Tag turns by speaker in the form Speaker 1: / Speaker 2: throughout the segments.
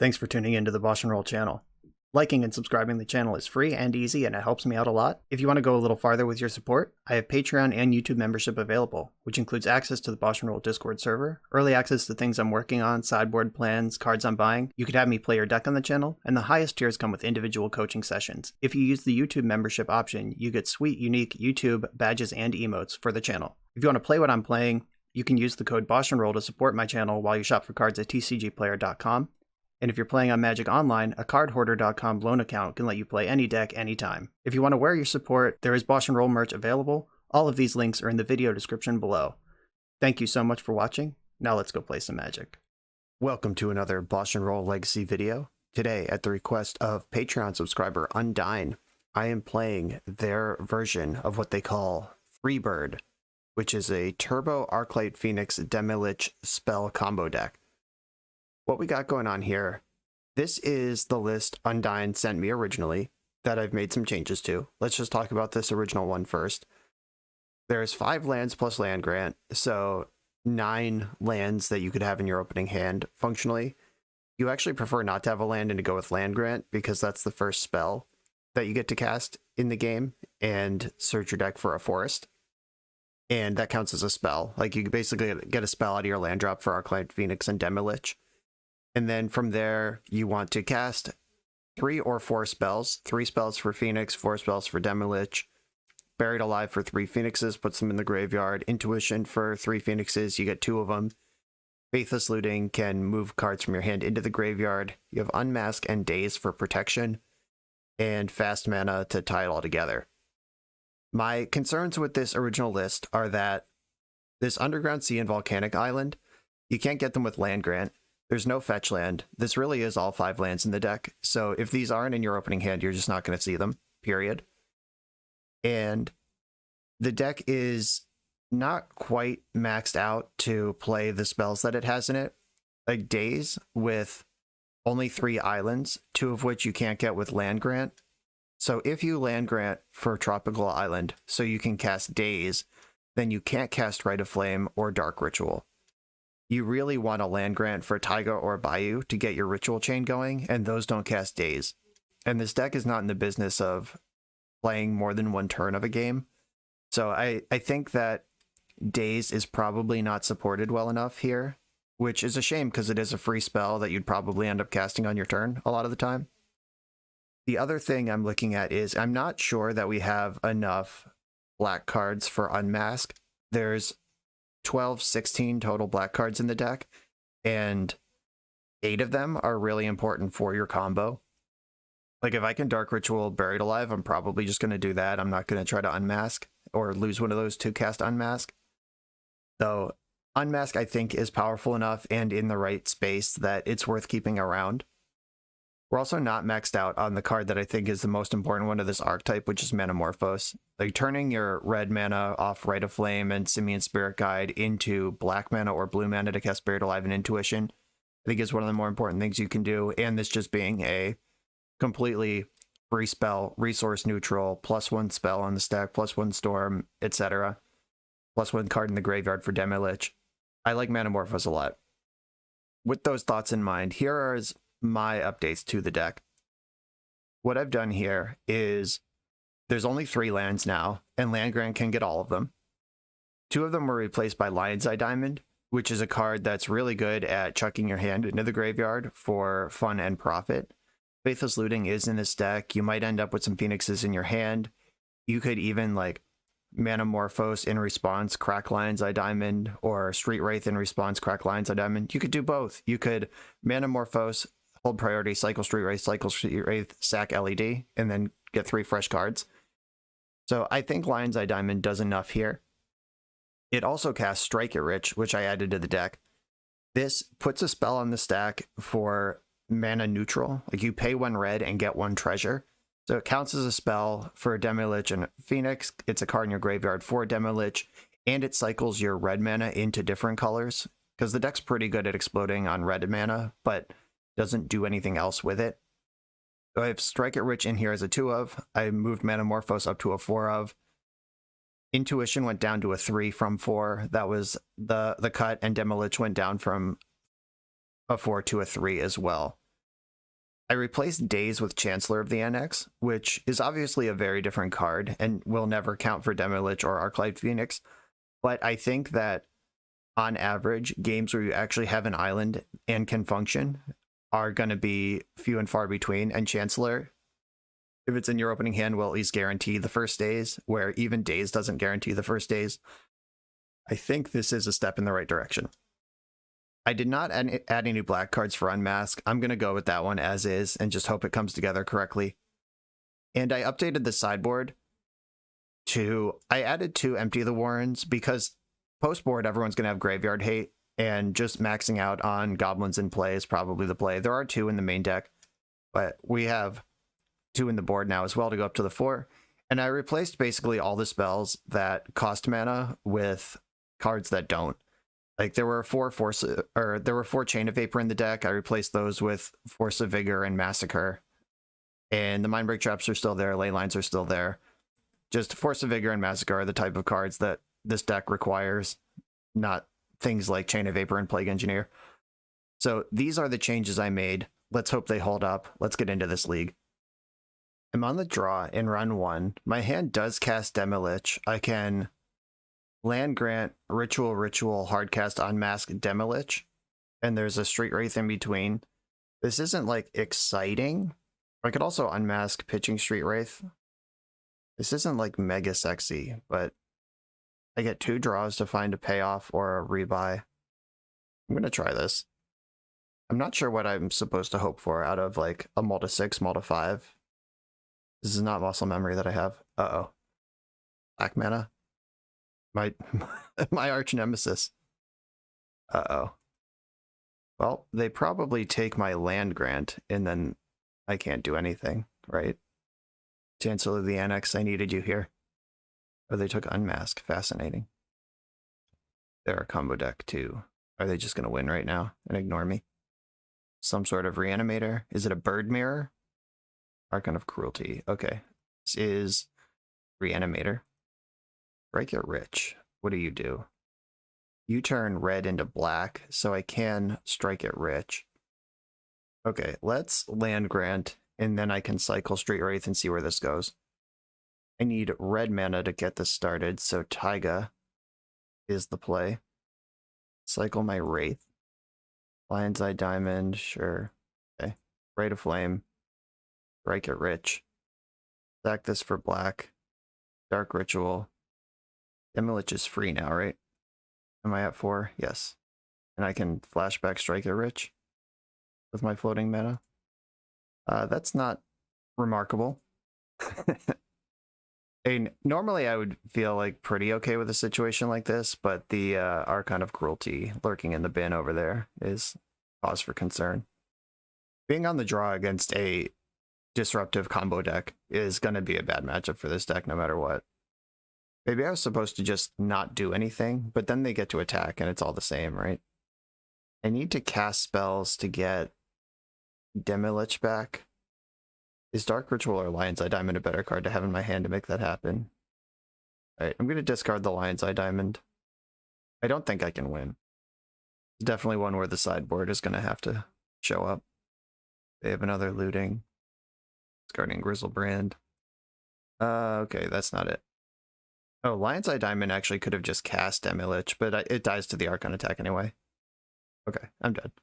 Speaker 1: Thanks for tuning into the BoshNRoll channel. Liking and subscribing the channel is free and easy, and it helps me out a lot. If you want to go a little farther with your support, I have Patreon and YouTube membership available, which includes access to the BoshNRoll Discord server, early access to things I'm working on, sideboard plans, cards I'm buying. You could have me play your deck on the channel, and the highest tiers come with individual coaching sessions. If you use the YouTube membership option, you get sweet, unique YouTube badges and emotes for the channel. If you want to play what I'm playing, you can use the code BoshNRoll to support my channel while you shop for cards at tcgplayer.com. And if you're playing on Magic Online, a cardhoarder.com loan account can let you play any deck anytime. If you want to wear your support, there is BoshNRoll merch available. All of these links are in the video description below. Thank you so much for watching. Now let's go play some Magic. Welcome to another BoshNRoll Legacy video. Today, at the request of Patreon subscriber Undyne, I am playing their version of what they call Freebird, which is a Turbo Arclight Phoenix Demilich spell combo deck. What we got going on here, this is the list Undyne sent me originally that I've made some changes to. Let's just talk about this original one first. There's 5 lands plus land grant, so 9 lands that you could have in your opening hand functionally. You actually prefer not to have a land and to go with land grant because that's the first spell that you get to cast in the game and search your deck for a forest. And that counts as a spell. Like, you basically get a spell out of your land drop for Arclight Phoenix and Demilich. And then from there, you want to cast 3 or 4 spells. 3 spells for Phoenix, 4 spells for Demilich. Buried Alive for 3 Phoenixes, puts them in the graveyard. Intuition for 3 Phoenixes, you get 2 of them. Faithless Looting can move cards from your hand into the graveyard. You have Unmask and Daze for protection. And Fast Mana to tie it all together. My concerns with this original list are that this Underground Sea and Volcanic Island, you can't get them with land grant. There's no fetch land. This really is all 5 lands in the deck. So if these aren't in your opening hand, you're just not going to see them, period. And the deck is not quite maxed out to play the spells that it has in it. Like Daze with only 3 islands, 2 of which you can't get with land grant. So if you land grant for Tropical Island so you can cast Daze, then you can't cast Rite of Flame or Dark Ritual. You really want a land grant for Taiga or Bayou to get your ritual chain going, and those don't cast Daze. And this deck is not in the business of playing more than 1 turn of a game. So I think that Daze is probably not supported well enough here, which is a shame because it is a free spell that you'd probably end up casting on your turn a lot of the time. The other thing I'm looking at is I'm not sure that we have enough black cards for Unmask. There's 12, 16 total black cards in the deck, and 8 of them are really important for your combo. Like, if I can Dark Ritual Buried Alive, I'm probably just going to do that. I'm not going to try to Unmask or lose one of those to cast Unmask. So Unmask, I think, is powerful enough and in the right space that it's worth keeping around. We're also not maxed out on the card that I think is the most important one of this archetype, which is Manamorphose. Like, turning your red mana off Rite of Flame and Simian Spirit Guide into black mana or blue mana to cast Buried Alive and Intuition, I think is one of the more important things you can do. And this just being a completely free spell, resource neutral, +1 spell on the stack, +1 storm, etc. +1 card in the graveyard for Demilich. I like Manamorphose a lot. With those thoughts in mind, here are my updates to the deck. What I've done here is there's only 3 lands now, and land grant can get all of them. 2 of them were replaced by Lion's Eye Diamond, which is a card that's really good at chucking your hand into the graveyard for fun and profit. Faithless Looting is in this deck. You might end up with some Phoenixes in your hand. You could even, like, Manamorphose in response, crack Lion's Eye Diamond, or Street Wraith in response, crack Lion's Eye Diamond. You could do both. You could Manamorphose, hold priority, cycle Street Wraith, sack LED, and then get 3 fresh cards. So I think Lion's Eye Diamond does enough here. It also casts Strike It Rich, which I added to the deck. This puts a spell on the stack for mana neutral. Like, you pay 1 red and get 1 treasure. So it counts as a spell for Demilich and Phoenix. It's a card in your graveyard for Demilich, and it cycles your red mana into different colors, because the deck's pretty good at exploding on red mana, but doesn't do anything else with it. So I have Strike It Rich in here as a 2 of. I moved Manamorphose up to a 4 of. Intuition went down to a 3 from 4. That was the cut, and Demilich went down from a 4 to a 3 as well. I replaced Daze with Chancellor of the NX, which is obviously a very different card and will never count for Demilich or Arclight Phoenix. But I think that on average, games where you actually have an island and can function are going to be few and far between. And Chancellor, if it's in your opening hand, will at least guarantee the first days, where even Daze doesn't guarantee the first days. I think this is a step in the right direction. I did not add any black cards for Unmask. I'm going to go with that one as is and just hope it comes together correctly. And I updated the sideboard to... I added 2 Empty the Warrens because post-board everyone's going to have Graveyard Hate, and just maxing out on Goblins in play is probably the play. There are 2 in the main deck, but we have 2 in the board now as well to go up to the 4. And I replaced basically all the spells that cost mana with cards that don't. Like there were 4 Chain of Vapor in the deck. I replaced those with Force of Vigor and Massacre. And the Mindbreak Traps are still there. Ley Lines are still there. Just Force of Vigor and Massacre are the type of cards that this deck requires, not things like Chain of Vapor and Plague Engineer. So these are the changes I made. Let's hope they hold up. Let's get into this league. I'm on the draw in run 1. My hand does cast Demilich. I can Land Grant, Ritual, Hardcast, Unmask, Demilich, and there's a Street Wraith in between. This isn't like exciting. I could also unmask Pitching Street Wraith. This isn't like mega sexy, but I get 2 draws to find a payoff or a rebuy. I'm gonna try this. I'm not sure what I'm supposed to hope for out of like a Multi 6, Multi 5. This is not muscle memory that I have. Uh-oh. Black mana. My arch nemesis. Uh-oh. Well, they probably take my land grant, and then I can't do anything, right? Chancellor of the Annex, I needed you here. Or they took Unmask. Fascinating. They're a combo deck, too. Are they just going to win right now and ignore me? Some sort of Reanimator? Is it a Bird Mirror? Archon of Cruelty. Okay. This is Reanimator. Strike It Rich. What do? You turn red into black, so I can Strike It Rich. Okay, let's land grant, and then I can cycle Street Wraith and see where this goes. I need red mana to get this started, so Taiga is the play. Cycle my Wraith. Lion's Eye Diamond, sure. Okay. Rite of Flame. Strike It Rich. Sack this for black. Dark Ritual. Demilich is free now, right? Am I at 4? Yes. And I can flashback Strike It Rich with my floating mana. That's not remarkable. And normally I would feel like pretty okay with a situation like this, but the Archon of Cruelty lurking in the bin over there is cause for concern. Being on the draw against a disruptive combo deck is going to be a bad matchup for this deck no matter what. Maybe I was supposed to just not do anything, but then they get to attack and it's all the same, right? I need to cast spells to get Demilich back. Is Dark Ritual or Lion's Eye Diamond a better card to have in my hand to make that happen? Alright, I'm going to discard the Lion's Eye Diamond. I don't think I can win. It's definitely one where the sideboard is going to have to show up. They have another looting. Discarding Grizzlebrand. Okay, that's not it. Oh, Lion's Eye Diamond actually could have just cast Demilich, but it dies to the Archon attack anyway. Okay, I'm dead.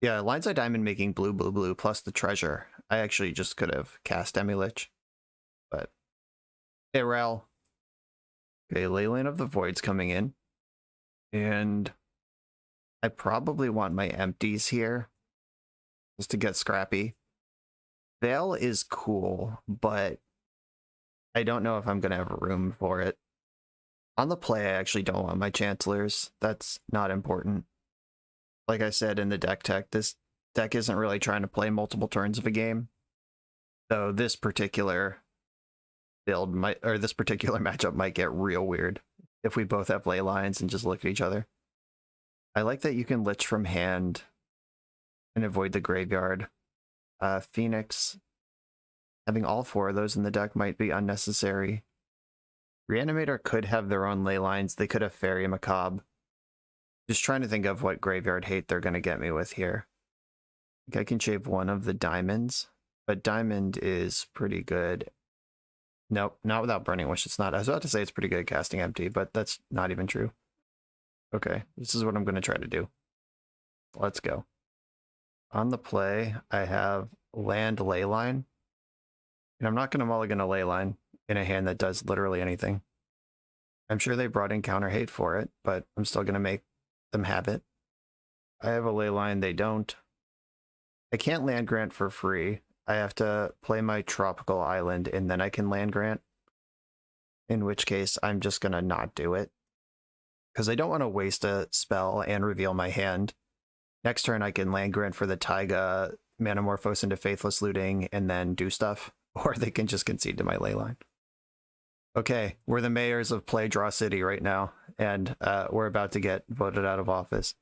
Speaker 1: Yeah, Lion's Eye Diamond making blue, blue, blue, plus the treasure. I actually just could have cast Demilich. But, hey, Rel. Okay, Leyline of the Void's coming in. And I probably want my empties here, just to get scrappy. Veil is cool, but I don't know if I'm going to have room for it. On the play, I actually don't want my Chancellors. That's not important. Like I said in the deck tech, this deck isn't really trying to play multiple turns of a game. So this particular build might, or this particular matchup might get real weird if we both have Ley Lines and just look at each other. I like that you can Lich from hand and avoid the graveyard. Phoenix, having all 4 of those in the deck might be unnecessary. Reanimator could have their own Ley Lines. They could have Fairy Macabre. Just trying to think of what graveyard hate they're going to get me with here. think I can shave one of the diamonds, but diamond is pretty good. Nope, not without Burning Wish. It's not. I was about to say it's pretty good at casting empty, but that's not even true. Okay, this is what I'm going to try to do. Let's go. On the play, I have land Leyline, and I'm not going to mulligan a Leyline in a hand that does literally anything. I'm sure they brought in counter hate for it, but I'm still going to make them have it. I have a Leyline, they don't. I can't land grant for free. I have to play my tropical island and then I can land grant. In which case, I'm just going to not do it. Because I don't want to waste a spell and reveal my hand. Next turn, I can land grant for the Taiga, Manamorphose into Faithless Looting, and then do stuff. Or they can just concede to my Leyline. Okay, we're the mayors of Play Draw City right now, and we're about to get voted out of office.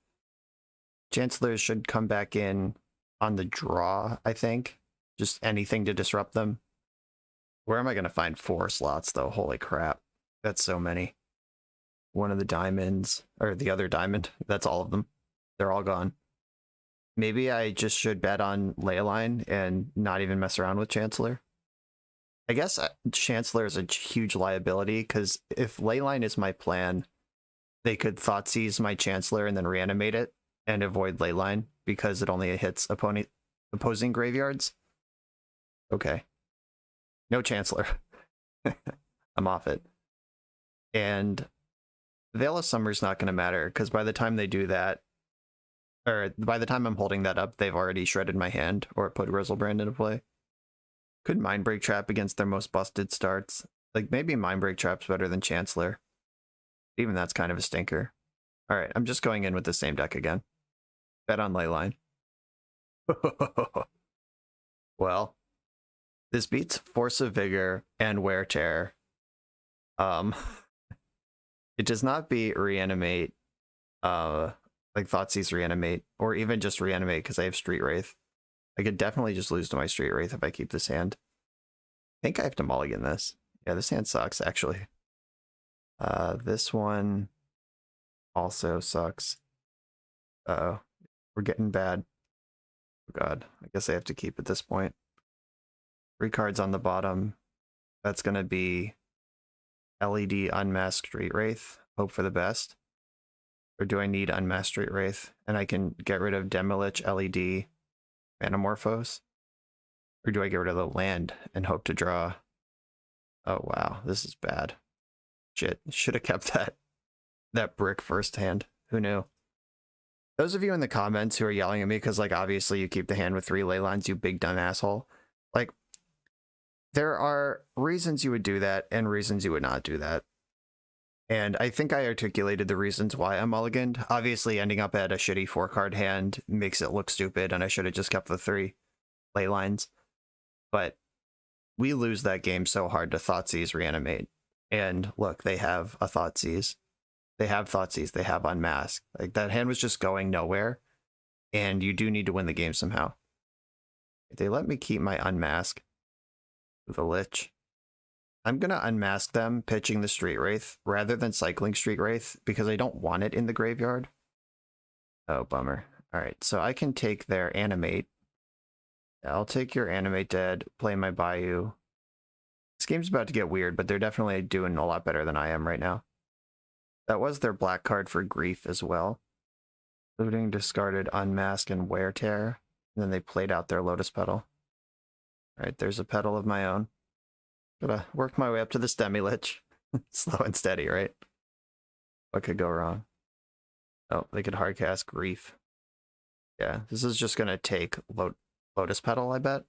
Speaker 1: Chancellors should come back in on the draw, I think. Just anything to disrupt them. Where am I going to find 4 slots, though? Holy crap. That's so many. One of the diamonds, or the other diamond, that's all of them. They're all gone. Maybe I just should bet on Leyline and not even mess around with Chancellor. I guess Chancellor is a huge liability, because if Leyline is my plan, they could Thoughtseize my Chancellor and then reanimate it and avoid Leyline, because it only hits opposing graveyards. Okay. No Chancellor. I'm off it. And Veil of Summer's not going to matter, because by the time they do that, or by the time I'm holding that up, they've already shredded my hand or put Grizzlebrand into play. Could Mindbreak Trap against their most busted starts. Like, maybe Mindbreak Trap's better than Chancellor. Even that's kind of a stinker. Alright, I'm just going in with the same deck again. Bet on Leyline. Well, this beats Force of Vigor and Wear Tear. It does not beat Reanimate, like Thoughtseize Reanimate, or even just Reanimate because I have Street Wraith. I could definitely just lose to my Street Wraith if I keep this hand. I think I have to mulligan this. Yeah, this hand sucks, actually. This one also sucks. Uh-oh. We're getting bad. Oh god, I guess I have to keep at this point. 3 cards on the bottom. That's going to be LED Unmasked Street Wraith. Hope for the best. Or do I need Unmasked Street Wraith? And I can get rid of Demilich, LED, Manamorphose? Or do I get rid of the land and hope to draw? Oh wow, this is bad. Shit, should have kept that brick first hand. Who knew? Those of you in the comments who are yelling at me because, like, obviously you keep the hand with 3 Leylines, you big dumb asshole. Like, there are reasons you would do that and reasons you would not do that. And I think I articulated the reasons why I'm mulliganed. Obviously, ending up at a shitty 4-card hand makes it look stupid, and I should have just kept the 3 Leylines. But we lose that game so hard to Thoughtseize Reanimate. And look, they have a Thoughtseize. They have Thoughtseize. They have Unmasked. Like, that hand was just going nowhere. And you do need to win the game somehow. If they let me keep my Unmask with a Lich, I'm going to unmask them pitching the Street Wraith rather than cycling Street Wraith because I don't want it in the graveyard. Oh, bummer. Alright, so I can take their Animate. I'll take your Animate Dead, play my Bayou. This game's about to get weird, but they're definitely doing a lot better than I am right now. That was their black card for Grief as well. Looting, discarded, Unmask, and Wear Tear. And then they played out their Lotus Petal. Alright, there's a petal of my own. Gotta work my way up to this Demilich. Slow and steady, right? What could go wrong? Oh, they could hardcast Grief. Yeah, this is just gonna take Lotus Petal, I bet.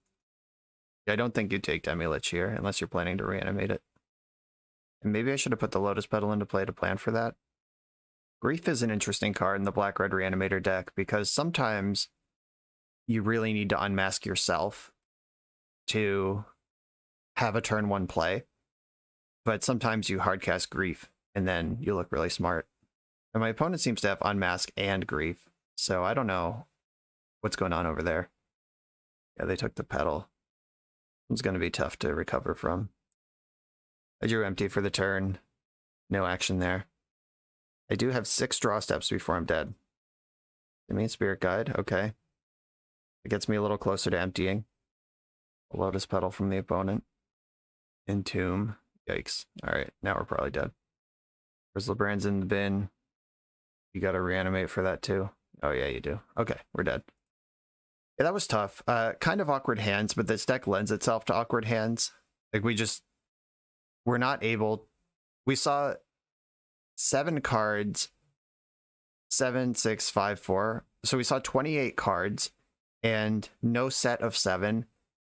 Speaker 1: I don't think you'd take Demilich here, unless you're planning to reanimate it. And maybe I should have put the Lotus Petal into play to plan for that. Grief is an interesting card in the Black-Red Reanimator deck, because sometimes you really need to unmask yourself to have a turn 1 play. But sometimes you hardcast Grief, and then you look really smart. And my opponent seems to have Unmask and Grief, so I don't know what's going on over there. Yeah, they took the Petal. It's going to be tough to recover from. I drew empty for the turn. No action there. I do have 6 draw steps before I'm dead. Give me a Spirit Guide, okay. It gets me a little closer to emptying. A Lotus Petal from the opponent. Entomb. Yikes. Alright, now we're probably dead. There's Lebrand's in the bin. You gotta reanimate for that too. Oh yeah, you do. Okay, we're dead. Yeah, that was tough. Kind of awkward hands, but this deck lends itself to awkward hands. Like we're not able... We saw 7 cards, 7, 6, 5, 4. So we saw 28 cards, and no set of 7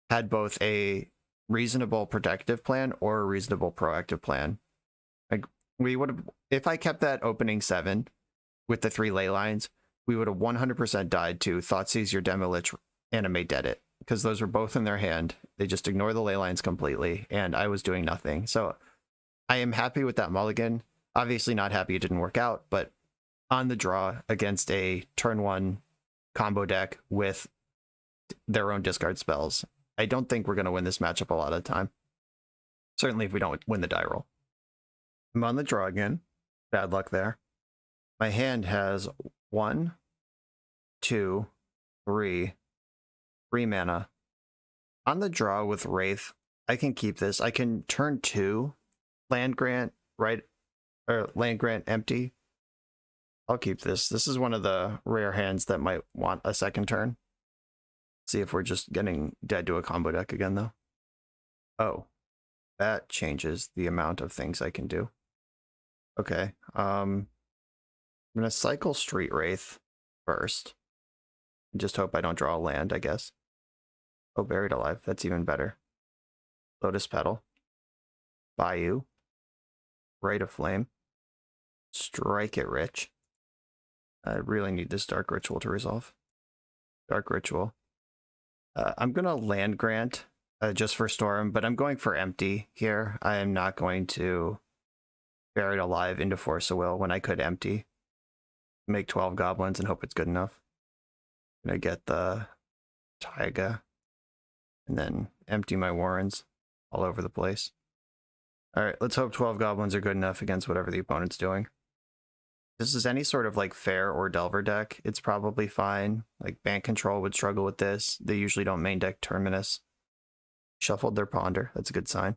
Speaker 1: had both a reasonable protective plan or a reasonable proactive plan. Like we would have, if I kept that opening 7 with the 3 ley lines, we would have 100% died to Thoughtseize your Demilich, Animate Dead It, because those were both in their hand. They just ignore the ley lines completely, and I was doing nothing. So I am happy with that mulligan. Obviously not happy it didn't work out, but on the draw against a turn 1 combo deck with their own discard spells, I don't think we're going to win this matchup a lot of the time. Certainly if we don't win the die roll. I'm on the draw again. Bad luck there. My hand has 1, 2, 3 mana. On the draw with Wraith, I can keep this. I can turn 2 land grant, right? Or land grant empty. I'll keep this. This is one of the rare hands that might want a second turn. See if we're just getting dead to a combo deck again, though. Oh, that changes the amount of things I can do. Okay. I'm going to cycle Street Wraith first. Just hope I don't draw a land, I guess. Oh, Buried Alive. That's even better. Lotus Petal. Bayou. Rite of Flame. Strike it rich. I really need this Dark Ritual to resolve. Dark Ritual. I'm going to land grant just for Storm, but I'm going for empty here. I am not going to Buried Alive into Force of Will when I could empty. Make 12 goblins and hope it's good enough. I'm going to get the Taiga and then empty my Warrens all over the place. Alright, let's hope 12 goblins are good enough against whatever the opponent's doing. If this is any sort of like Fair or Delver deck, it's probably fine. Like Bank Control would struggle with this. They usually don't main deck Terminus. Shuffled their Ponder. That's a good sign.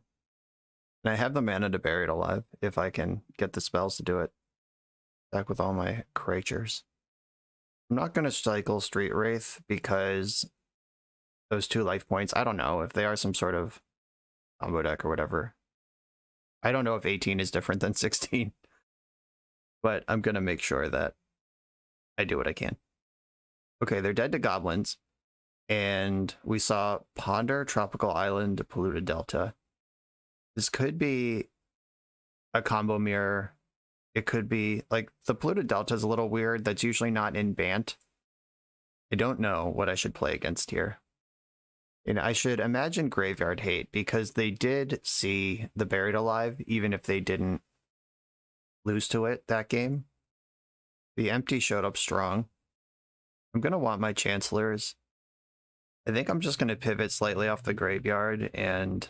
Speaker 1: And I have the mana to Bury It Alive if I can get the spells to do it. Back with all my creatures. I'm not going to cycle Street Wraith because those 2 life points, I don't know if they are some sort of combo deck or whatever. I don't know if 18 is different than 16. But I'm going to make sure that I do what I can. Okay, they're dead to goblins. And we saw Ponder, Tropical Island, Polluted Delta. This could be a combo mirror. It could be, like, the Polluted Delta is a little weird. That's usually not in Bant. I don't know what I should play against here. And I should imagine Graveyard Hate, because they did see the Buried Alive, even if they didn't lose to it that game. The empty showed up strong. I'm going to want my Chancellors. I think I'm just going to pivot slightly off the graveyard, and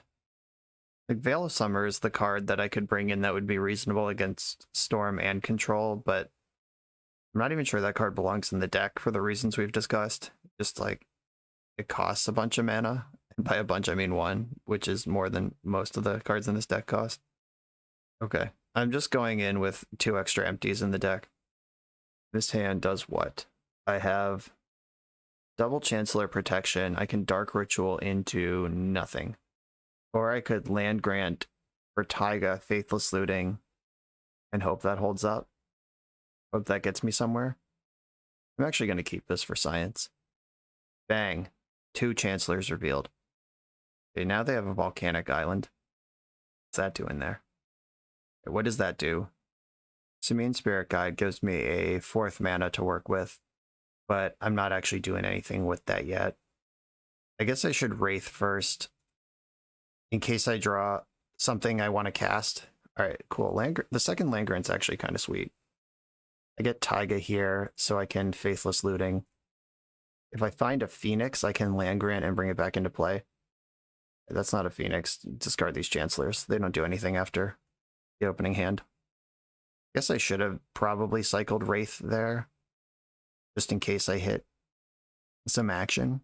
Speaker 1: like Veil of Summer is the card that I could bring in that would be reasonable against Storm and Control, but I'm not even sure that card belongs in the deck for the reasons we've discussed. Just like it costs a bunch of mana, and by a bunch I mean 1, which is more than most of the cards in this deck cost. Okay. I'm just going in with 2 extra empties in the deck. This hand does what? I have double Chancellor protection. I can Dark Ritual into nothing. Or I could land grant for Taiga, Faithless Looting, and hope that holds up. Hope that gets me somewhere. I'm actually going to keep this for science. Bang. 2 Chancellors revealed. Okay, now they have a Volcanic Island. What's that doing there? What does that do? Simian Spirit Guide gives me a 4th mana to work with, but I'm not actually doing anything with that yet. I guess I should Wraith first, in case I draw something I want to cast. Alright, cool. The second land grant's actually kind of sweet. I get Taiga here, so I can Faithless Looting. If I find a Phoenix, I can land grant and bring it back into play. That's not a Phoenix. Discard these Chancellors. They don't do anything after the opening hand. I guess I should have probably cycled Wraith there, just in case I hit some action.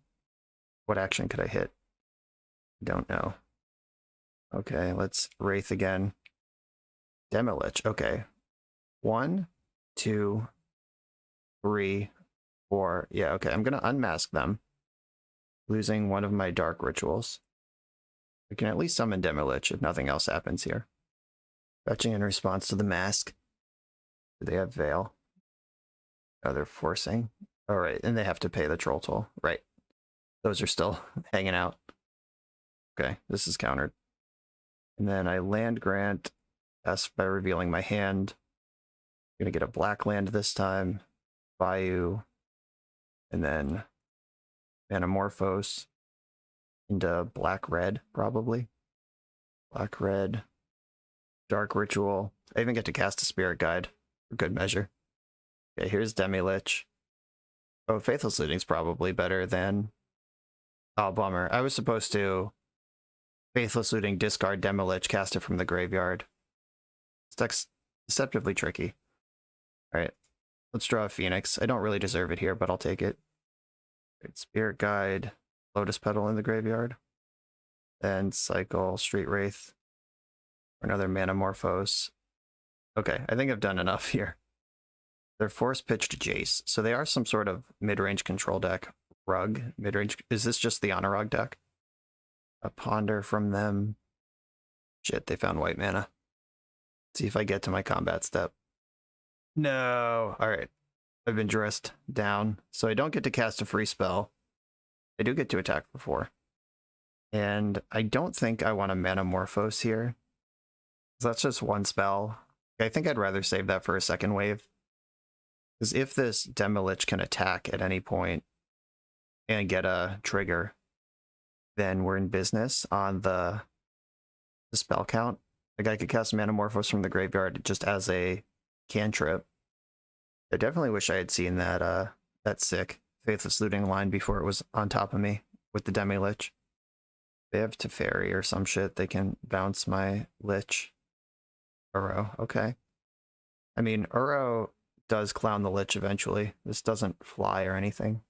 Speaker 1: What action could I hit? Don't know. Okay, let's Wraith again. Demilich. Okay. 1, 2, 3, 4. Yeah, okay. I'm going to unmask them, losing one of my dark rituals. We can at least summon Demilich if nothing else happens here. Fetching in response to the mask. Do they have Veil? Oh, they're forcing. All right, and they have to pay the troll toll. Right. Those are still hanging out. Okay, this is countered. And then I land grant S by revealing my hand. I'm going to get a black land this time. Bayou. And then Manamorphose into black-red, probably. Black-red. Dark Ritual. I even get to cast a Spirit Guide for good measure. Okay, here's Demilich. Oh, Faithless Looting's probably better than... Oh, bummer. I was supposed to Faithless Looting, discard Demilich, cast it from the graveyard. This deck's deceptively tricky. Alright, let's draw a Phoenix. I don't really deserve it here, but I'll take it. Right, Spirit Guide, Lotus Petal in the graveyard. Then cycle Street Wraith. For another Manamorphose. Okay, I think I've done enough here. They're force pitched Jace, so they are some sort of mid-range control deck. Rug, mid-range. Is this just the Honorog deck? A Ponder from them. Shit, they found white mana. Let's see if I get to my combat step. No! Alright. I've been dressed down, so I don't get to cast a free spell. I do get to attack for 4. And I don't think I want a Manamorphose here. That's just one spell. I think I'd rather save that for a second wave. Because if this Demilich can attack at any point and get a trigger, then we're in business on the spell count. Like I could cast Manamorphose from the graveyard just as a cantrip. I definitely wish I had seen that that sick Faithless Looting line before it was on top of me with the Demilich. They have Teferi or some shit. They can bounce my Lich. Uro, okay. I mean, Uro does clown the Lich eventually. This doesn't fly or anything.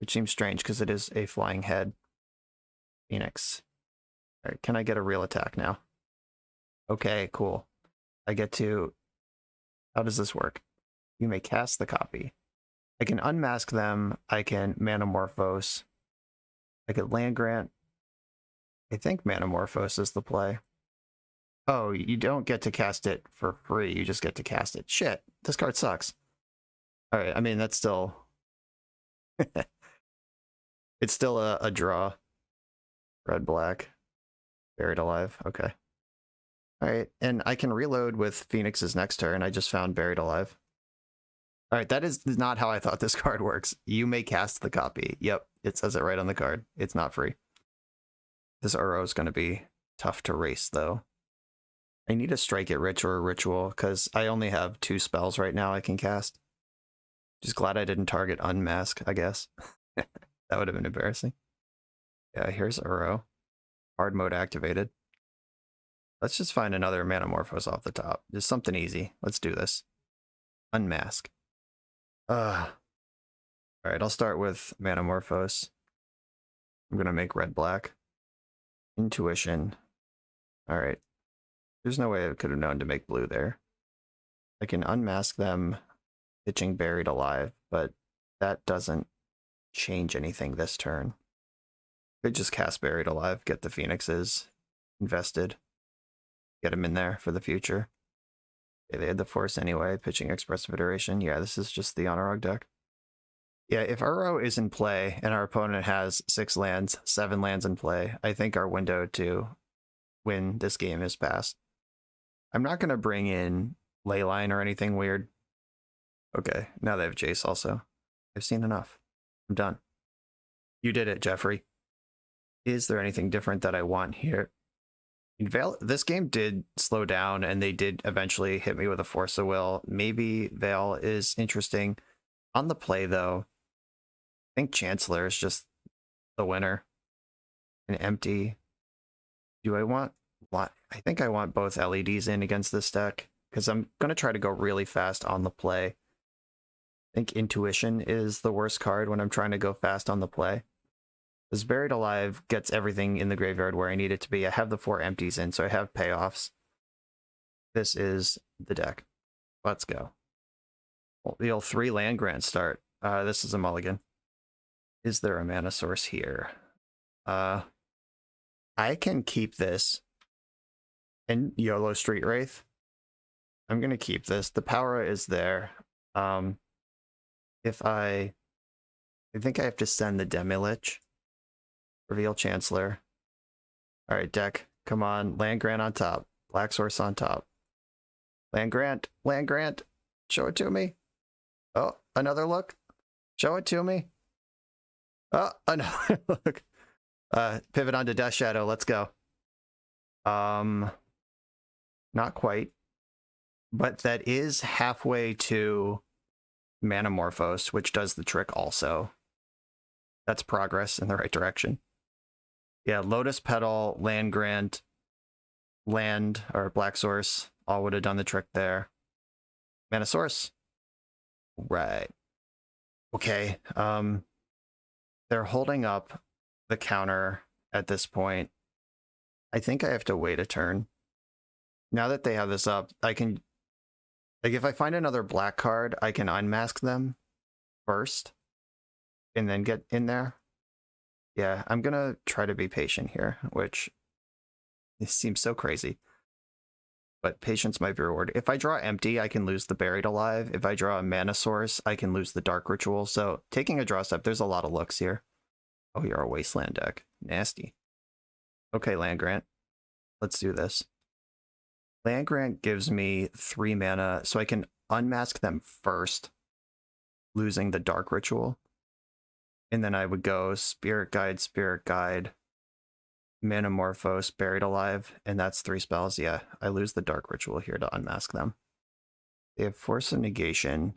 Speaker 1: Which seems strange because it is a flying head. Phoenix. Alright, can I get a real attack now? Okay, cool. I get to... How does this work? You may cast the copy. I can unmask them. I can Manamorphose. I could land grant. I think Manamorphose is the play. Oh, you don't get to cast it for free. You just get to cast it. Shit, this card sucks. Alright, I mean, that's still... It's still a draw. Red, black. Buried Alive. Okay. Alright, and I can reload with Phoenix's next turn. I just found Buried Alive. Alright, that is not how I thought this card works. You may cast the copy. Yep, it says it right on the card. It's not free. This Uro is going to be tough to race, though. I need a Strike It Rich or a Ritual, because I only have 2 spells right now I can cast. Just glad I didn't target Unmask, I guess. That would have been embarrassing. Yeah, here's Uro. Hard mode activated. Let's just find another Manamorphose off the top. Just something easy. Let's do this. Unmask. Alright, I'll start with Manamorphose. I'm gonna make red-black. Intuition. Alright. There's no way I could have known to make blue there. I can unmask them, pitching Buried Alive, but that doesn't change anything this turn. Could just cast Buried Alive, get the Phoenixes invested, get them in there for the future. Okay, they had the force anyway, pitching Expressive Iteration. Yeah, this is just the Honorog deck. Yeah, if Uro is in play and our opponent has 6 lands, 7 lands in play, I think our window to win this game is passed. I'm not going to bring in Leyline or anything weird. Okay, now they have Jace also. I've seen enough. I'm done. You did it, Jeffrey. Is there anything different that I want here? Veil, this game did slow down and they did eventually hit me with a Force of Will. Maybe Veil is interesting. On the play, though, I think Chancellor is just the winner. And empty. Do I want... I think I want both LEDs in against this deck, because I'm going to try to go really fast on the play. I think Intuition is the worst card when I'm trying to go fast on the play. This Buried Alive gets everything in the graveyard where I need it to be. I have the 4 empties in, so I have payoffs. This is the deck. Let's go. Well, the old 3 land grant start. This is a mulligan. Is there a mana source here? I can keep this in YOLO Street Wraith. I'm going to keep this. The power is there. If I think I have to send the Demilich. Reveal Chancellor. Alright, deck. Come on. Land grant on top. Black source on top. Land grant. Land grant. Show it to me. Oh, another look. Show it to me. Oh, another look. Pivot onto Death Shadow. Let's go. Not quite. But that is halfway to Manamorphose, which does the trick also. That's progress in the right direction. Yeah, Lotus Petal, Land Grant, Land, or Black Source, all would have done the trick there. Mana Source. Right. Okay, they're holding up the counter at this point. I think I have to wait a turn. Now that they have this up, I can... Like, if I find another black card, I can unmask them first and then get in there. Yeah, I'm gonna try to be patient here, which it seems so crazy. But patience might be rewarded. If I draw empty, I can lose the Buried Alive. If I draw a mana source, I can lose the Dark Ritual. So taking a draw step, there's a lot of looks here. Oh, you're a Wasteland deck. Nasty. Okay, Land Grant. Let's do this. Land Grant gives me 3 mana, so I can unmask them first, losing the Dark Ritual. And then I would go Spirit Guide, Manamorphose, Buried Alive, and that's 3 spells. Yeah, I lose the Dark Ritual here to unmask them. They have Force of Negation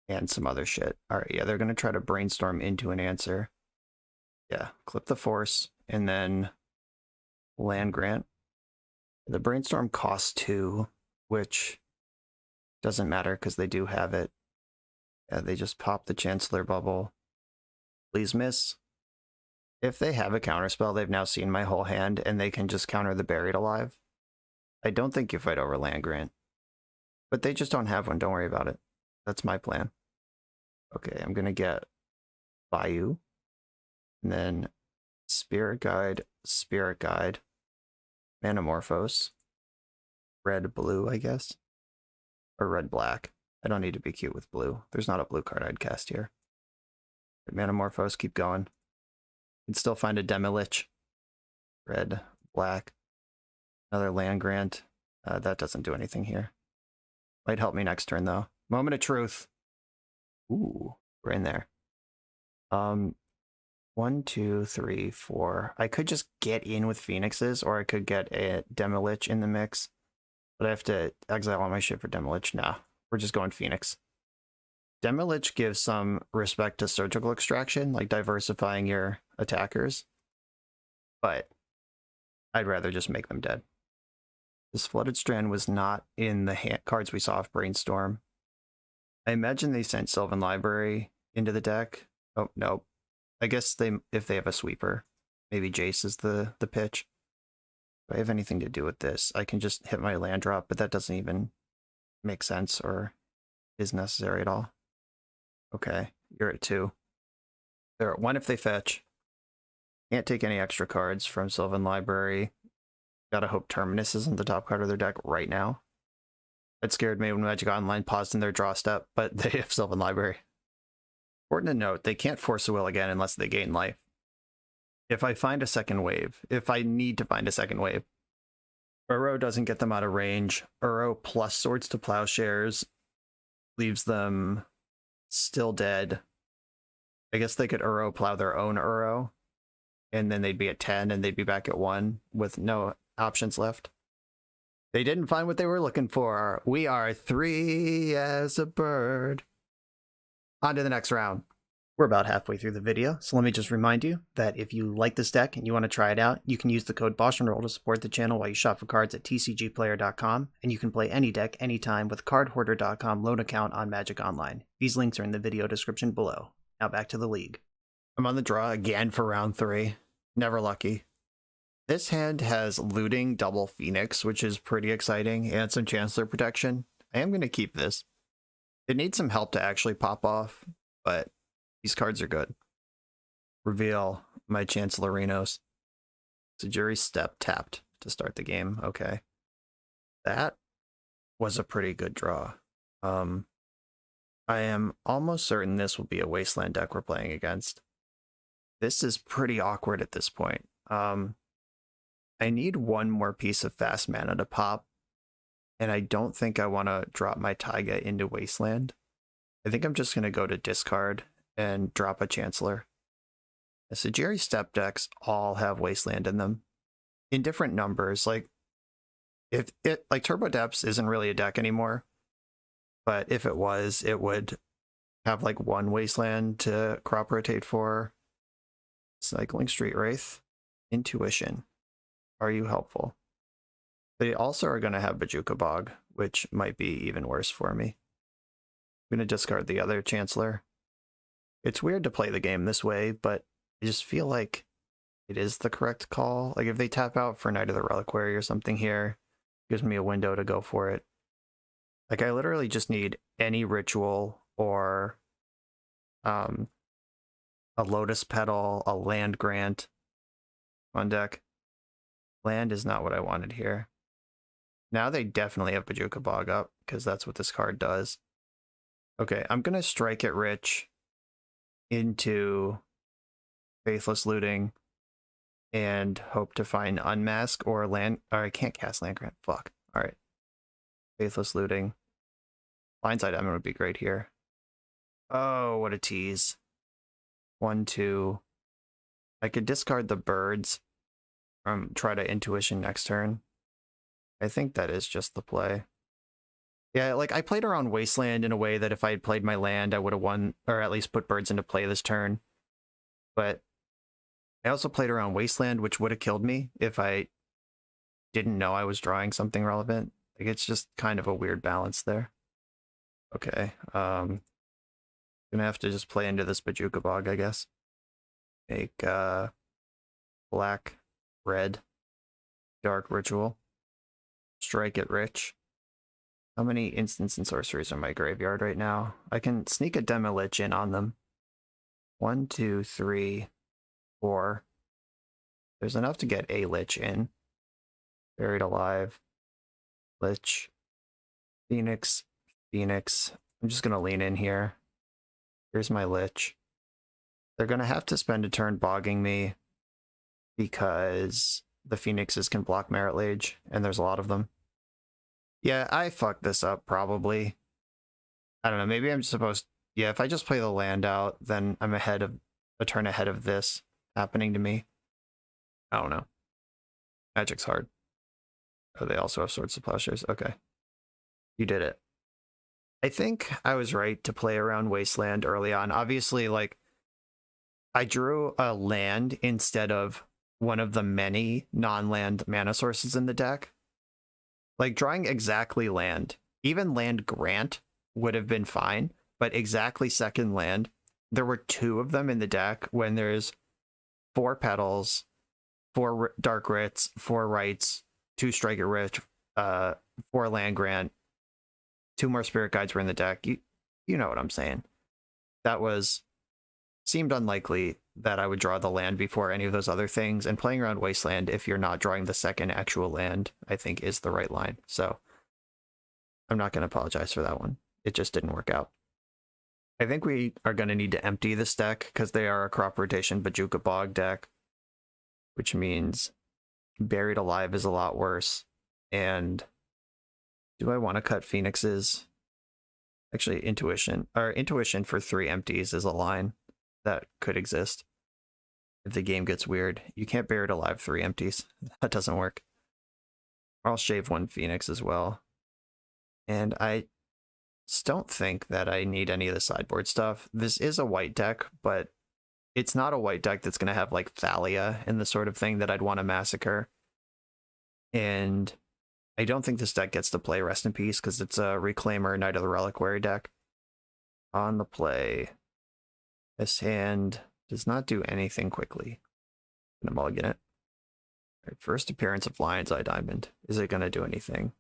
Speaker 1: and some other shit. Alright, yeah, they're going to try to brainstorm into an answer. Yeah, clip the Force, and then Land Grant. The Brainstorm costs 2, which doesn't matter because they do have it. Yeah, they just pop the Chancellor Bubble. Please miss. If they have a counterspell, they've now seen my whole hand, and they can just counter the Buried Alive. I don't think you fight over Land Grant. But they just don't have one, don't worry about it. That's my plan. Okay, I'm gonna get Bayou. And then Spirit Guide, Manamorphose. Red-blue, I guess. Or red-black. I don't need to be cute with blue. There's not a blue card I'd cast here. Manamorphose, keep going. You can still find a Demilich. Red, black. Another Land Grant. That doesn't do anything here. Might help me next turn, though. Moment of Truth. Ooh, we're in there. 1, 2, 3, 4. I could just get in with Phoenixes, or I could get a Demilich in the mix. But I have to exile all my shit for Demilich. Nah, we're just going Phoenix. Demilich gives some respect to Surgical Extraction, like diversifying your attackers. But I'd rather just make them dead. This Flooded Strand was not in the cards we saw of Brainstorm. I imagine they sent Sylvan Library into the deck. Oh, no. I guess if they have a sweeper, maybe Jace is the pitch. If I have anything to do with this, I can just hit my land drop, but that doesn't even make sense or is necessary at all. Okay, you're at 2. They're at 1 if they fetch. Can't take any extra cards from Sylvan Library. Gotta hope Terminus isn't the top card of their deck right now. That scared me when Magic Online paused in their draw step, but they have Sylvan Library. Important to note, they can't force a will again unless they gain life. If I find a second wave, if I need to find a second wave, Uro doesn't get them out of range. Uro plus Swords to Plowshares leaves them still dead. I guess they could Uro plow their own Uro, and then they'd be at 10 and they'd be back at 1 with no options left. They didn't find what they were looking for. We are 3 as a bird. On to the next round. We're about halfway through the video, so let me just remind you that if you like this deck and you want to try it out, you can use the code BoshNRoll to support the channel while you shop for cards at tcgplayer.com, and you can play any deck anytime with cardhoarder.com loan account on Magic Online. These links are in the video description below. Now back to the league. I'm on the draw again for round 3. Never lucky. This hand has looting double Phoenix, which is pretty exciting, and some Chancellor protection. I am going to keep this. It needs some help to actually pop off, but these cards are good. Reveal my Chancellorinos. Sajuri Step tapped to start the game. Okay. That was a pretty good draw. I am almost certain this will be a Wasteland deck we're playing against. This is pretty awkward at this point. I need one more piece of fast mana to pop, and I don't think I want to drop my Taiga into Wasteland. I think I'm just going to go to discard and drop a Chancellor. The Sajiri Step decks all have Wasteland in them in different numbers. Like, if it, like, Turbo Depths isn't really a deck anymore, but if it was, it would have like one Wasteland to crop rotate for. Cycling Street Wraith. Intuition. Are you helpful? They also are going to have Bojuka Bog, which might be even worse for me. I'm going to discard the other Chancellor. It's weird to play the game this way, but I just feel like it is the correct call. Like, if they tap out for Knight of the Reliquary or something here, gives me a window to go for it. Like, I literally just need any ritual or a Lotus Petal, a land grant on deck. Land is not what I wanted here. Now they definitely have Bojuka Bog up, because that's what this card does. Okay, I'm going to strike it rich into Faithless Looting and hope to find Unmask or land. Or I can't cast Land Grant. Fuck. Alright. Faithless Looting. Blindside Emin would be great here. Oh, what a tease. 1, 2. I could discard the birds. Try to Intuition next turn. I think that is just the play. Yeah, like, I played around Wasteland in a way that if I had played my land, I would have won, or at least put birds into play this turn. But I also played around Wasteland, which would have killed me if I didn't know I was drawing something relevant. Like, it's just kind of a weird balance there. Okay, gonna have to just play into this Bojuka Bog, I guess. Make black, red, dark ritual. Strike it rich. How many instants and sorceries are in my graveyard right now? I can sneak a Demilich in on them. 1, 2, 3, 4. There's enough to get a Lich in. Buried Alive. Lich. Phoenix. Phoenix. I'm just going to lean in here. Here's my Lich. They're going to have to spend a turn bogging me because the Phoenixes can block Merit Lage, and there's a lot of them. Yeah, I fucked this up, probably. I don't know, maybe I'm supposed... Yeah, if I just play the land out, then I'm a turn ahead of this happening to me. I don't know. Magic's hard. Oh, they also have Swords to Plowshares. Okay. You did it. I think I was right to play around Wasteland early on. Obviously, like, I drew a land instead of one of the many non-land mana sources in the deck. Like, drawing exactly land, even land grant would have been fine, but exactly second land, there were 2 of them in the deck when there's 4 petals, 4 dark writs, 4 rights, 2 strike it rich, 4 land grant, 2 more spirit guides were in the deck. You know what I'm saying. That seemed unlikely that I would draw the land before any of those other things, and playing around Wasteland, if you're not drawing the second actual land, I think is the right line. So I'm not going to apologize for that one. It just didn't work out. I think we are going to need to empty this deck because they are a crop rotation Bojuka Bog deck, which means Buried Alive is a lot worse. And do I want to cut Phoenixes? Actually, Intuition for 3 empties is a line that could exist. If the game gets weird, you can't Buried Alive 3 empties. That doesn't work. I'll shave 1 Phoenix as well. And I just don't think that I need any of the sideboard stuff. This is a white deck, but it's not a white deck that's going to have like Thalia and the sort of thing that I'd want to massacre. And I don't think this deck gets to play Rest in Peace because it's a Reclaimer Knight of the Reliquary deck. On the play, this hand Does not do anything quickly. I'm gonna mulligan it. Right, first appearance of Lion's Eye Diamond. Is it gonna do anything?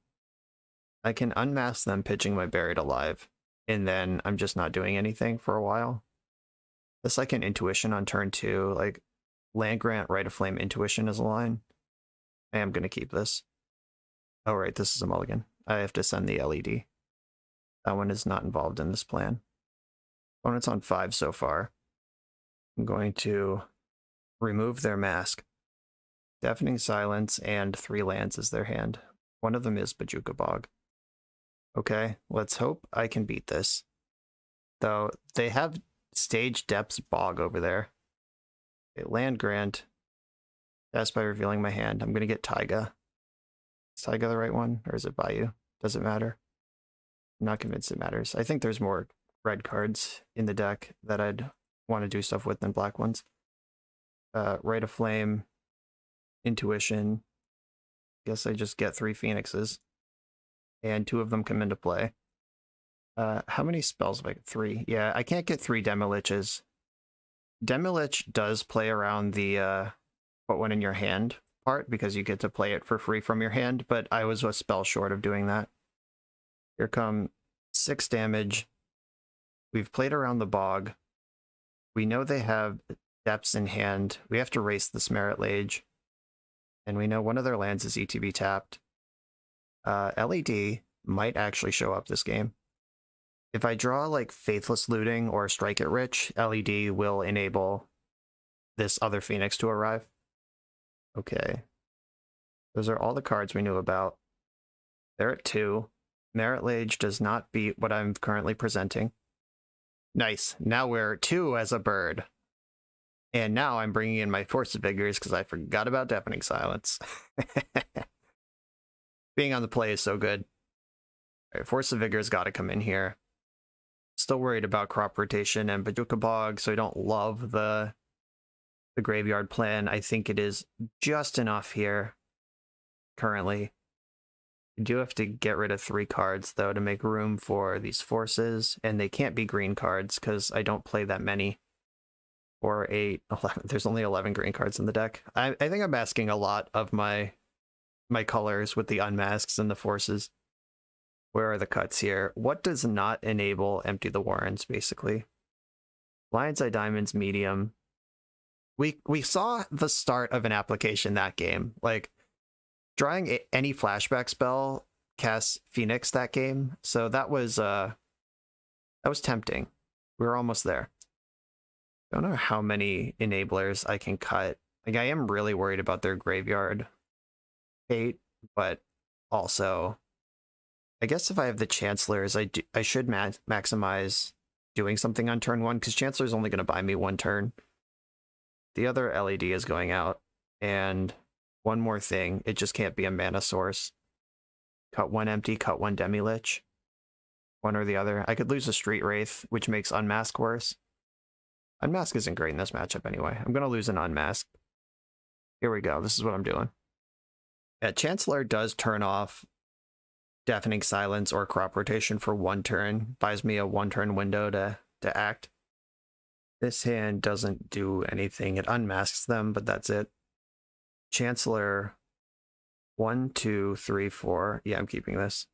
Speaker 1: I can unmask them pitching my Buried Alive, and then I'm just not doing anything for a while. The second Intuition on turn 2, like Land Grant, Rite of Flame, Intuition is a line. I am gonna keep this. Oh right, this is a mulligan. I have to send the LED. That one is not involved in this plan. Opponent's on 5 so far. I'm going to remove their mask. Deafening Silence and 3 lands is their hand. One of them is Bojuka Bog. Okay, let's hope I can beat this. Though they have Stage Depths Bog over there. Okay, Land Grant. That's by revealing my hand. I'm going to get Taiga. Is Taiga the right one? Or is it Bayou? Does it matter? I'm not convinced it matters. I think there's more red cards in the deck that I'd want to do stuff with than black ones. Rite of Flame, Intuition. Guess I just get 3 Phoenixes. And 2 of them come into play. How many spells have I got? 3. Yeah, I can't get 3 Demiliches. Demilich does play around the put one in your hand part, because you get to play it for free from your hand, but I was a spell short of doing that. Here come 6 damage. We've played around the Bog. We know they have Depths in hand. We have to race this Merit Lage. And we know one of their lands is ETB tapped. LED might actually show up this game. If I draw like Faithless Looting or Strike It Rich, LED will enable this other Phoenix to arrive. Okay. Those are all the cards we knew about. They're at 2. Merit Lage does not beat what I'm currently presenting. Nice. Now we're 2 as a bird. And now I'm bringing in my Force of Vigors because I forgot about Deafening Silence. Being on the play is so good. All right, Force of Vigor's got to come in here. Still worried about crop rotation and Bojuka Bog, so I don't love the graveyard plan. I think it is just enough here currently. You do have to get rid of 3 cards, though, to make room for these forces, and they can't be green cards because I don't play that many. 4, 8, 11. There's only 11 green cards in the deck. I think I'm masking a lot of my colors with the unmasks and the forces. Where are the cuts here? What does not enable Empty the Warrens, basically? Lion's Eye Diamonds, medium. We saw the start of an application that game. Like, drawing any flashback spell casts Phoenix that game, so that was tempting. We were almost there. Don't know how many enablers I can cut. Like, I am really worried about their graveyard fate, but also, I guess if I have the Chancellors, I should maximize doing something on turn 1, because Chancellor's only going to buy me 1 turn. The other LED is going out, and one more thing, it just can't be a mana source. Cut 1 empty, cut 1 Demilich. One or the other. I could lose a Street Wraith, which makes Unmask worse. Unmask isn't great in this matchup anyway. I'm going to lose an Unmask. Here we go. This is what I'm doing. Yeah, Chancellor does turn off Deafening Silence or crop rotation for 1 turn. Buys me a 1-turn window to act. This hand doesn't do anything. It unmasks them, but that's it. Chancellor 1, 2, 3, 4. Yeah, I'm keeping this.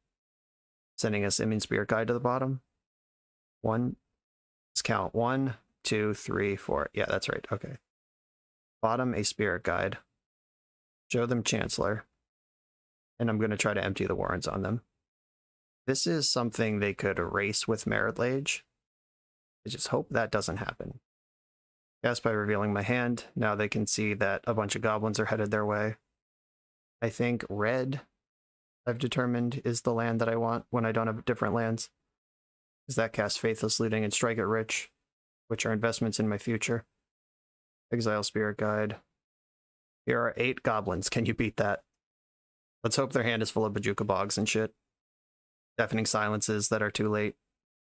Speaker 1: Sending a Simian Spirit Guide to the bottom. 1. Let's count. 1, 2, 3, 4. Yeah, that's right. Okay. Bottom, a Spirit Guide. Show them Chancellor. And I'm going to try to empty the Warrens on them. This is something they could erase with Merit Lage. I just hope that doesn't happen. Yes, by revealing my hand, now they can see that a bunch of goblins are headed their way. I think red, I've determined, is the land that I want when I don't have different lands. Because that casts Faithless Looting and Strike It Rich, which are investments in my future. Exile Spirit Guide. Here are 8 goblins. Can you beat that? Let's hope their hand is full of Bojuka Bogs and shit. Deafening Silences that are too late.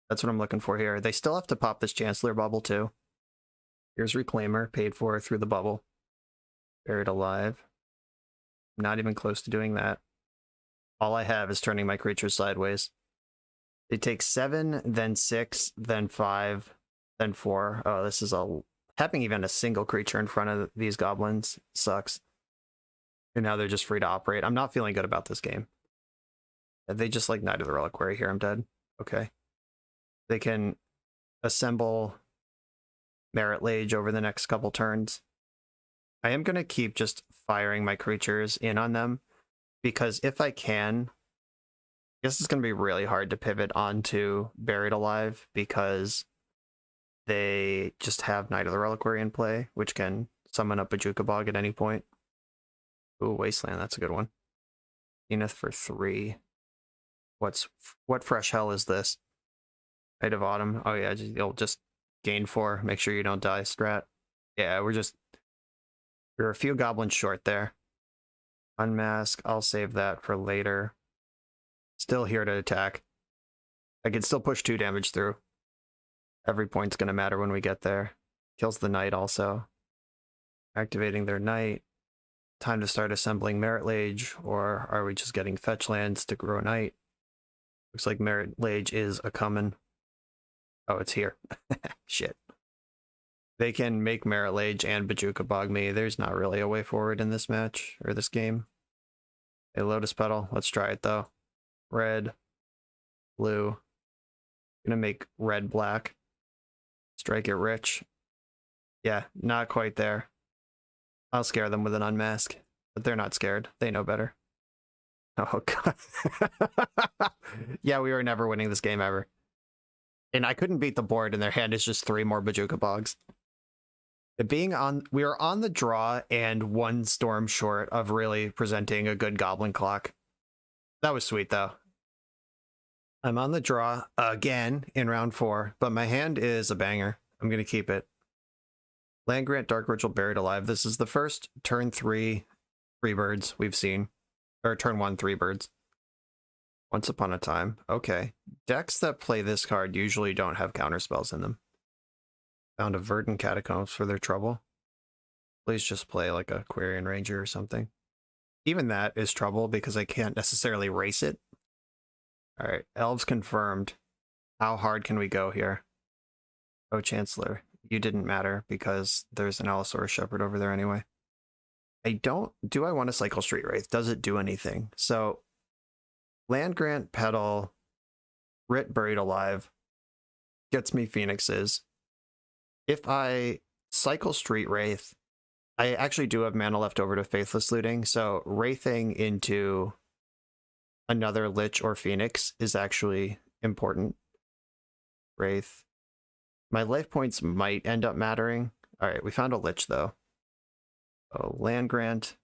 Speaker 1: That's what I'm looking for here. They still have to pop this Chancellor bubble too. Here's Reclaimer, paid for through the bubble. Buried Alive. I'm not even close to doing that. All I have is turning my creatures sideways. They take 7, then 6, then 5, then 4. Oh, this is a Having even a single creature in front of these goblins sucks. And now they're just free to operate. I'm not feeling good about this game. They just like Knight of the Reliquary here. I'm dead. Okay. They can assemble Merit Lage over the next couple turns. I am going to keep just firing my creatures in on them, because if I can, I guess it's going to be really hard to pivot onto Buried Alive, because they just have Knight of the Reliquary in play, which can summon up a Jukabog at any point. Ooh, Wasteland, that's a good one. Zenith for 3. What fresh hell is this? Knight of Autumn. Oh yeah, you'll just gain 4. Make sure you don't die, strat. Yeah, we're a few goblins short there. Unmask, I'll save that for later. Still here to attack. I can still push 2 damage through. Every point's gonna matter when we get there. Kills the Knight also. Activating their Knight. Time to start assembling Merit Lage, or are we just getting fetch lands to grow Knight? Looks like Merit Lage is a coming. Oh, it's here. Shit. They can make Merit Lage and Bajuka Bog me. There's not really a way forward in this match, or this game. A Lotus Petal. Let's try it, though. Red. Blue. Gonna make red black. Strike it rich. Yeah, not quite there. I'll scare them with an Unmask, but they're not scared. They know better. Oh, God. Yeah, we were never winning this game ever. And I couldn't beat the board, and their hand is just 3 more Bajuka Bogs. We are on the draw and 1 storm short of really presenting a good Goblin Clock. That was sweet, though. I'm on the draw again in round 4, but my hand is a banger. I'm going to keep it. Land Grant, Dark Ritual, Buried Alive. This is the first turn 3 birds we've seen. Or turn 1 3 birds. Once Upon a Time. Okay. Decks that play this card usually don't have counterspells in them. Found a Verdant Catacombs for their trouble. Please just play like a Quirion Ranger or something. Even that is trouble because I can't necessarily race it. Alright, Elves confirmed. How hard can we go here? Oh, Chancellor. You didn't matter because there's an Allosaurus Shepherd over there anyway. Do I want to cycle Street Wraith? Does it do anything? So, Land Grant, Petal, Writ Buried Alive gets me Phoenixes. If I cycle Street Wraith, I actually do have mana left over to Faithless Looting, so Wraithing into another Lich or Phoenix is actually important. Wraith. My life points might end up mattering. Alright, we found a Lich, though. Oh, Land Grant.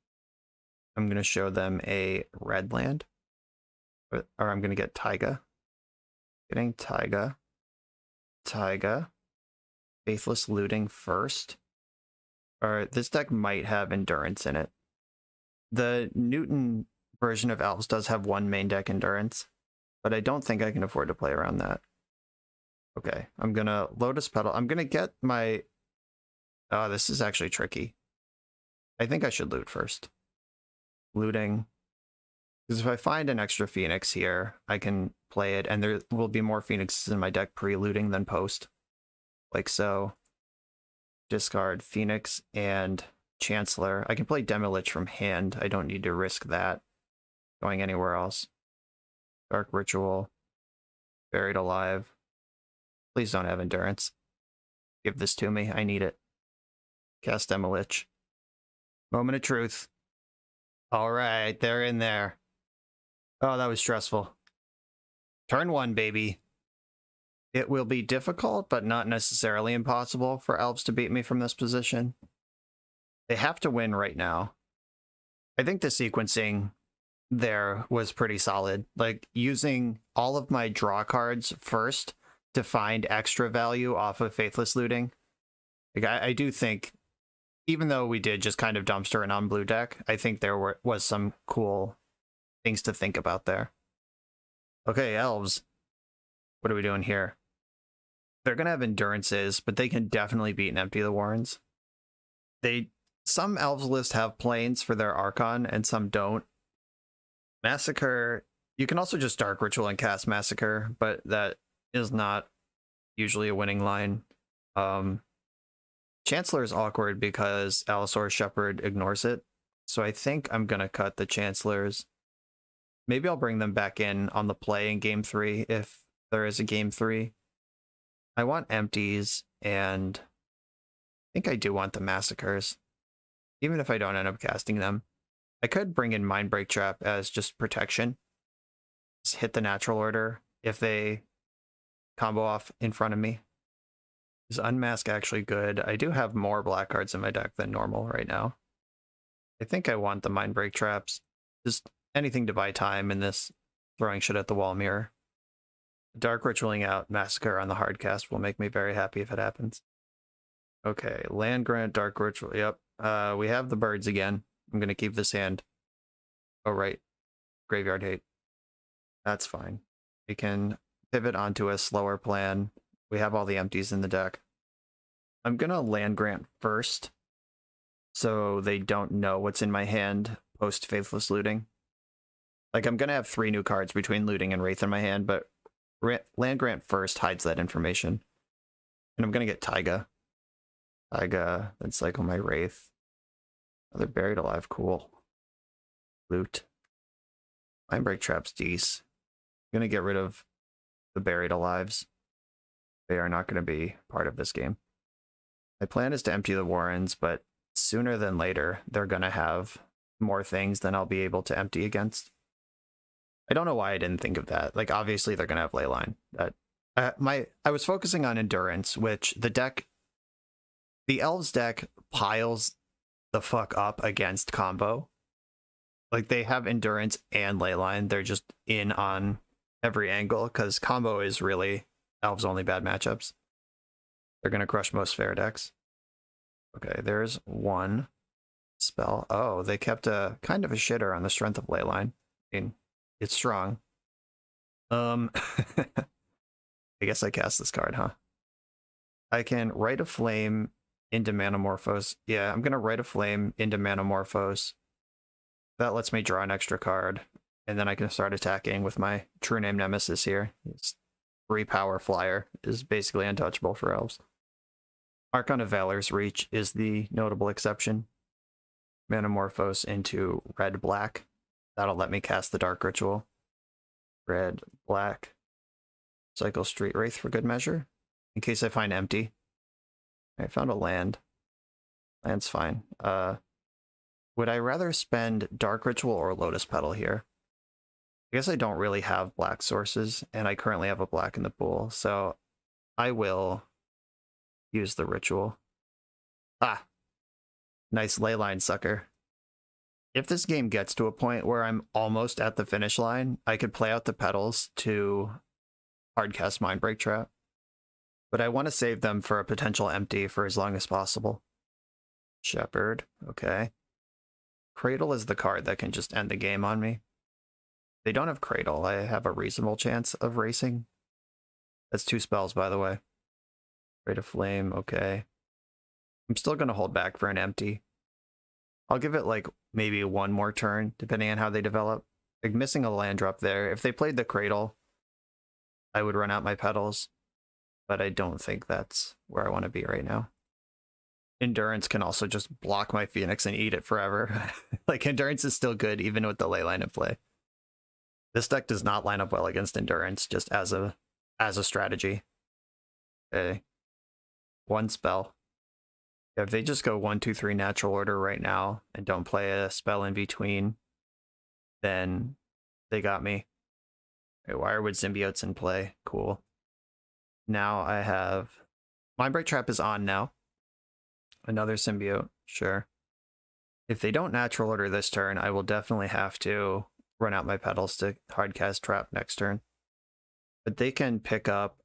Speaker 1: I'm going to show them a red land. Or I'm going to get Taiga. Getting Taiga. Taiga. Faithless Looting first. Alright, this deck might have Endurance in it. The Newton version of Elves does have 1 main deck Endurance, but I don't think I can afford to play around that. Okay, I'm gonna Lotus Petal. I'm gonna get my... Oh, this is actually tricky. I think I should loot first. Looting. Because if I find an extra Phoenix here, I can play it, and there will be more Phoenixes in my deck pre-looting than post. Like so. Discard Phoenix and Chancellor. I can play Demilich from hand. I don't need to risk that going anywhere else. Dark Ritual. Buried Alive. Please don't have Endurance. Give this to me. I need it. Cast Demilich. Moment of truth. Alright, they're in there. Oh, that was stressful. Turn 1, baby. It will be difficult, but not necessarily impossible for Elves to beat me from this position. They have to win right now. I think the sequencing there was pretty solid. Like, using all of my draw cards first to find extra value off of Faithless Looting. Like, I do think, even though we did just kind of dumpster an on-blue deck, I think there was some cool things to think about there. Okay, Elves. What are we doing here? They're going to have Endurances, but they can definitely beat and empty the Warrens. Some Elves lists have Plains for their Archon, and some don't. Massacre, you can also just Dark Ritual and cast Massacre, but that is not usually a winning line. Chancellor is awkward because Allosaurus Shepherd ignores it. So I think I'm going to cut the Chancellors. Maybe I'll bring them back in on the play in game 3 if there is a game 3. I want empties, and I think I do want the massacres, even if I don't end up casting them. I could bring in Mindbreak Trap as just protection. Just hit the natural order if they combo off in front of me. Is Unmask actually good? I do have more black cards in my deck than normal right now. I think I want the Mindbreak Traps. Just anything to buy time in this throwing shit at the wall mirror. Dark Ritualing out Massacre on the hard cast will make me very happy if it happens. Okay, Land Grant, Dark Ritual. Yep. We have the birds again. I'm going to keep this hand. Oh, right. Graveyard Hate. That's fine. We can pivot onto a slower plan. We have all the empties in the deck. I'm going to Land Grant first, so they don't know what's in my hand post Faithless Looting. Like, I'm going to have 3 new cards between Looting and Wraith in my hand, but Land Grant first hides that information. And I'm going to get Taiga. Taiga, then cycle my Wraith. Oh, they're Buried Alive, cool. Loot. Mindbreak Trap's Deece. I'm going to get rid of the Buried Alives. They are not going to be part of this game. My plan is to empty the Warrens, but sooner than later, they're going to have more things than I'll be able to empty against. I don't know why I didn't think of that. Like, obviously, they're going to have Leyline. I was focusing on Endurance, which the Elves deck piles the fuck up against combo. Like, they have Endurance and Leyline. They're just in on every angle, because combo is really Elves' only bad matchups. They're going to crush most fair decks. Okay, there's one spell. Oh, they kept a kind of a shitter on the strength of Leyline. I mean, it's strong. I guess I cast this card, huh? I can Rite of Flame into Manamorphose. Yeah, I'm going to Rite of Flame into Manamorphose. That lets me draw an extra card. And then I can start attacking with my True Name Nemesis here. It's 3 power flyer. Is basically untouchable for Elves. Archon of Valor's Reach is the notable exception. Manamorphose into red-black. That'll let me cast the Dark Ritual. Red, black. Cycle Street Wraith for good measure. In case I find empty. I found a land. Land's fine. Would I rather spend Dark Ritual or Lotus Petal here? I guess I don't really have black sources, and I currently have a black in the pool, so I will use the Ritual. Ah! Nice Leyline, sucker. If this game gets to a point where I'm almost at the finish line, I could play out the petals to hardcast Mindbreak Trap. But I want to save them for a potential empty for as long as possible. Shepherd, okay. Cradle is the card that can just end the game on me. They don't have Cradle. I have a reasonable chance of racing. That's 2 spells, by the way. Rite of Flame, okay. I'm still going to hold back for an empty. I'll give it like maybe 1 more turn, depending on how they develop. Like missing a land drop there. If they played the Cradle, I would run out my petals. But I don't think that's where I want to be right now. Endurance can also just block my Phoenix and eat it forever. Like, Endurance is still good even with the Leyline in play. This deck does not line up well against Endurance, just as a strategy. Okay. 1 spell. If they just go 1, 2, 3 natural order right now and don't play a spell in between, then they got me. Okay, Wirewood Symbiote's in play. Cool. Now I have... Mindbreak Trap is on now. Another Symbiote, sure. If they don't natural order this turn, I will definitely have to run out my petals to hardcast Trap next turn. But they can pick up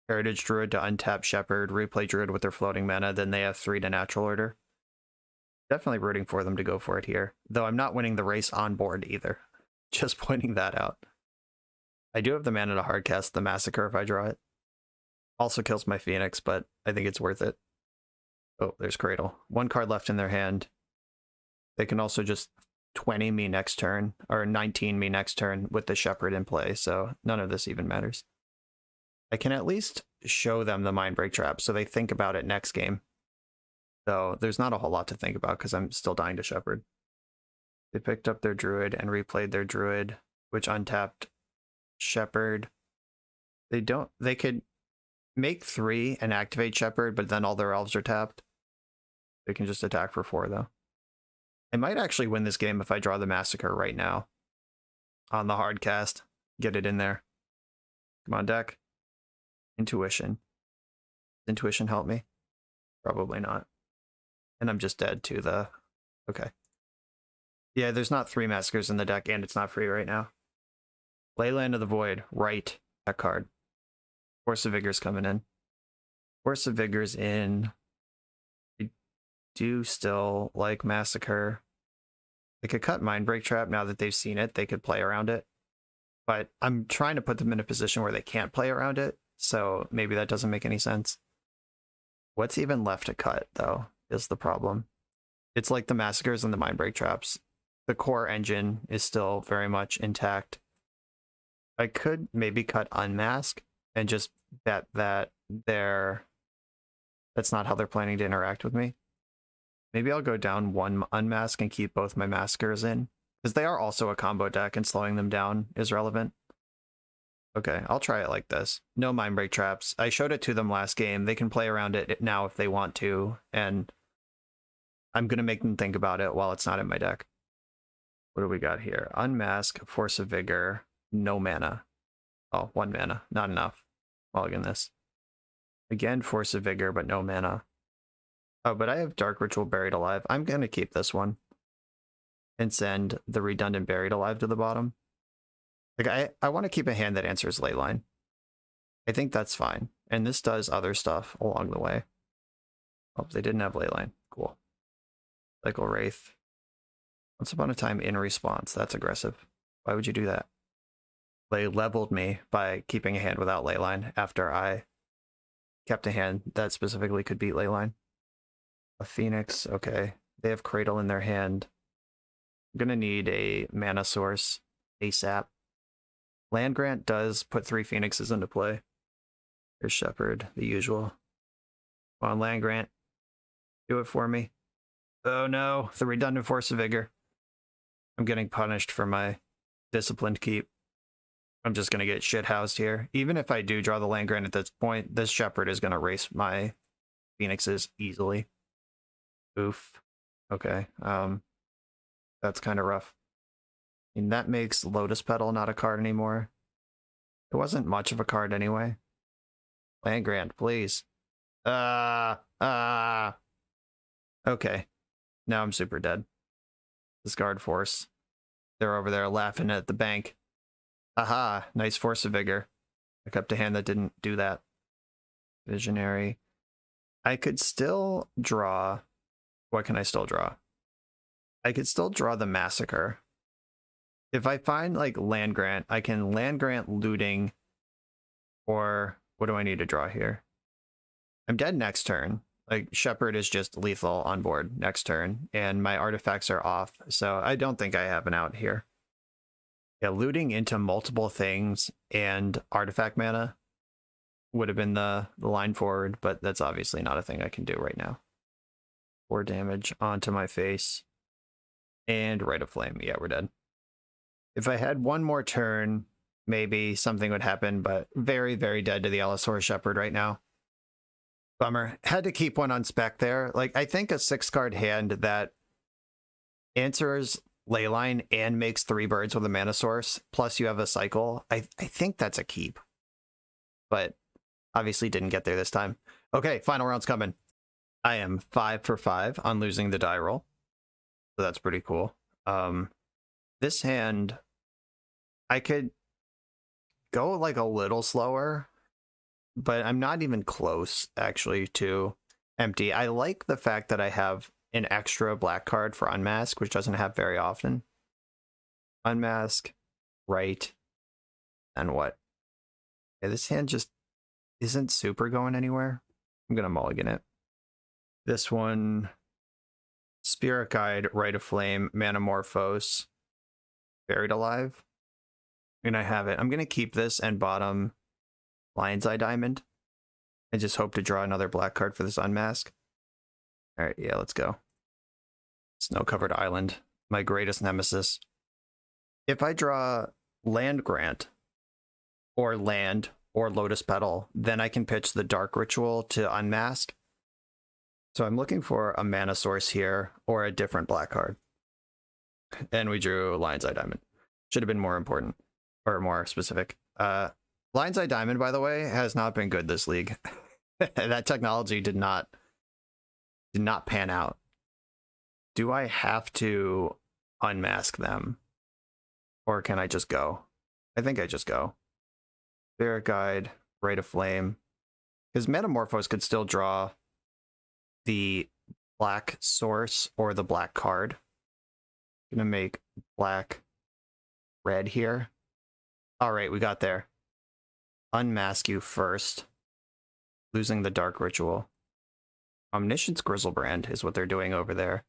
Speaker 1: Heritage Druid to untap Shepherd, replay Druid with their floating mana, then they have 3 to natural order. Definitely rooting for them to go for it here. Though I'm not winning the race on board either. Just pointing that out. I do have the mana to hardcast the Massacre if I draw it. Also kills my Phoenix, but I think it's worth it. Oh, there's Cradle. 1 card left in their hand. They can also just 20 me next turn, or 19 me next turn with the Shepherd in play, so none of this even matters. I can at least show them the Mindbreak Trap so they think about it next game. So there's not a whole lot to think about because I'm still dying to Shepherd. They picked up their Druid and replayed their Druid, which untapped Shepherd. They could make 3 and activate Shepherd, but then all their elves are tapped. They can just attack for 4 though. I might actually win this game if I draw the Massacre right now. On the hard cast. Get it in there. Come on, deck. Intuition. Intuition help me? Probably not. And I'm just dead to the... Okay. Yeah, there's not 3 Massacres in the deck, and it's not free right now. Leyline of the Void. Right. That card. Force of Vigor's coming in. Force of Vigor's in. I do still like Massacre. They could cut Mindbreak Trap now that they've seen it. They could play around it. But I'm trying to put them in a position where they can't play around it. So maybe that doesn't make any sense. What's even left to cut, though, is the problem. It's like the Massacres and the Mindbreak Traps. The core engine is still very much intact. I could maybe cut Unmask and just bet that that's not how they're planning to interact with me. Maybe I'll go down 1 Unmask and keep both my Massacres in, because they are also a combo deck and slowing them down is relevant. Okay, I'll try it like this. No Mindbreak Traps. I showed it to them last game. They can play around it now if they want to, and I'm going to make them think about it while it's not in my deck. What do we got here? Unmask, Force of Vigor, no mana. Oh, 1 mana. Not enough. Mulligan this. Again, Force of Vigor, but no mana. Oh, but I have Dark Ritual Buried Alive. I'm going to keep this one and send the redundant Buried Alive to the bottom. Like, I want to keep a hand that answers Leyline. I think that's fine. And this does other stuff along the way. Oh, they didn't have Leyline. Cool. Cycle Wraith. Once upon a time in response. That's aggressive. Why would you do that? They leveled me by keeping a hand without Leyline after I kept a hand that specifically could beat Leyline. A Phoenix, okay. They have Cradle in their hand. I'm gonna need a mana source ASAP. Land Grant does put 3 Phoenixes into play. Here's Shepherd, the usual. Come on, Land Grant. Do it for me. Oh no, the redundant Force of Vigor. I'm getting punished for my disciplined keep. I'm just gonna get shithoused here. Even if I do draw the Land Grant at this point, this Shepherd is gonna race my Phoenixes easily. Oof. Okay. That's kind of rough. I mean, that makes Lotus Petal not a card anymore. It wasn't much of a card anyway. Land Grant, please. Okay. Now I'm super dead. Discard Force. They're over there laughing at the bank. Aha, nice Force of Vigor. I kept a hand that didn't do that. Visionary. I could still draw... What can I still draw? I could still draw the Massacre. If I find, like, Land Grant, I can Land Grant Looting, or what do I need to draw here? I'm dead next turn. Like, Shepherd is just lethal on board next turn, and my artifacts are off, so I don't think I have an out here. Yeah, looting into multiple things and artifact mana would have been the line forward, but that's obviously not a thing I can do right now. 4 damage onto my face. And Rite of Flame. Yeah, we're dead. If I had one more turn, maybe something would happen, but very, very dead to the Allosaurus Shepherd right now. Bummer. Had to keep one on spec there. Like, I think a 6-card hand that answers Leyline and makes 3 birds with a mana source, plus you have a cycle, I think that's a keep. But obviously didn't get there this time. Okay, final round's coming. I am 5 for 5 on losing the die roll. So that's pretty cool. This hand, I could go like a little slower, but I'm not even close actually to empty. I like the fact that I have an extra black card for Unmask, which doesn't have very often. Unmask, right, and what? Yeah, this hand just isn't super going anywhere. I'm gonna mulligan it. This one, Spirit Guide, Rite of Flame, Manamorphose, Buried Alive. And I have it. I'm going to keep this and bottom Lion's Eye Diamond and just hope to draw another black card for this Unmask. All right, yeah, let's go. Snow-covered island, my greatest nemesis. If I draw land grant or land or lotus petal, then I can pitch the dark ritual to unmask. So I'm looking for a mana source here or a different black card. And we drew Lion's Eye Diamond. Should have been more important or more specific. Lion's Eye Diamond, by the way, has not been good this league. That technology did not pan out. Do I have to unmask them? Or can I just go? I think I just go. Spirit Guide, Rite of Flame. Because Metamorphose could still draw the black source or the black card. I'm gonna make black red here. All right, we got there. Unmask you first. Losing the dark ritual. Omniscience Grizzlebrand is what they're doing over there.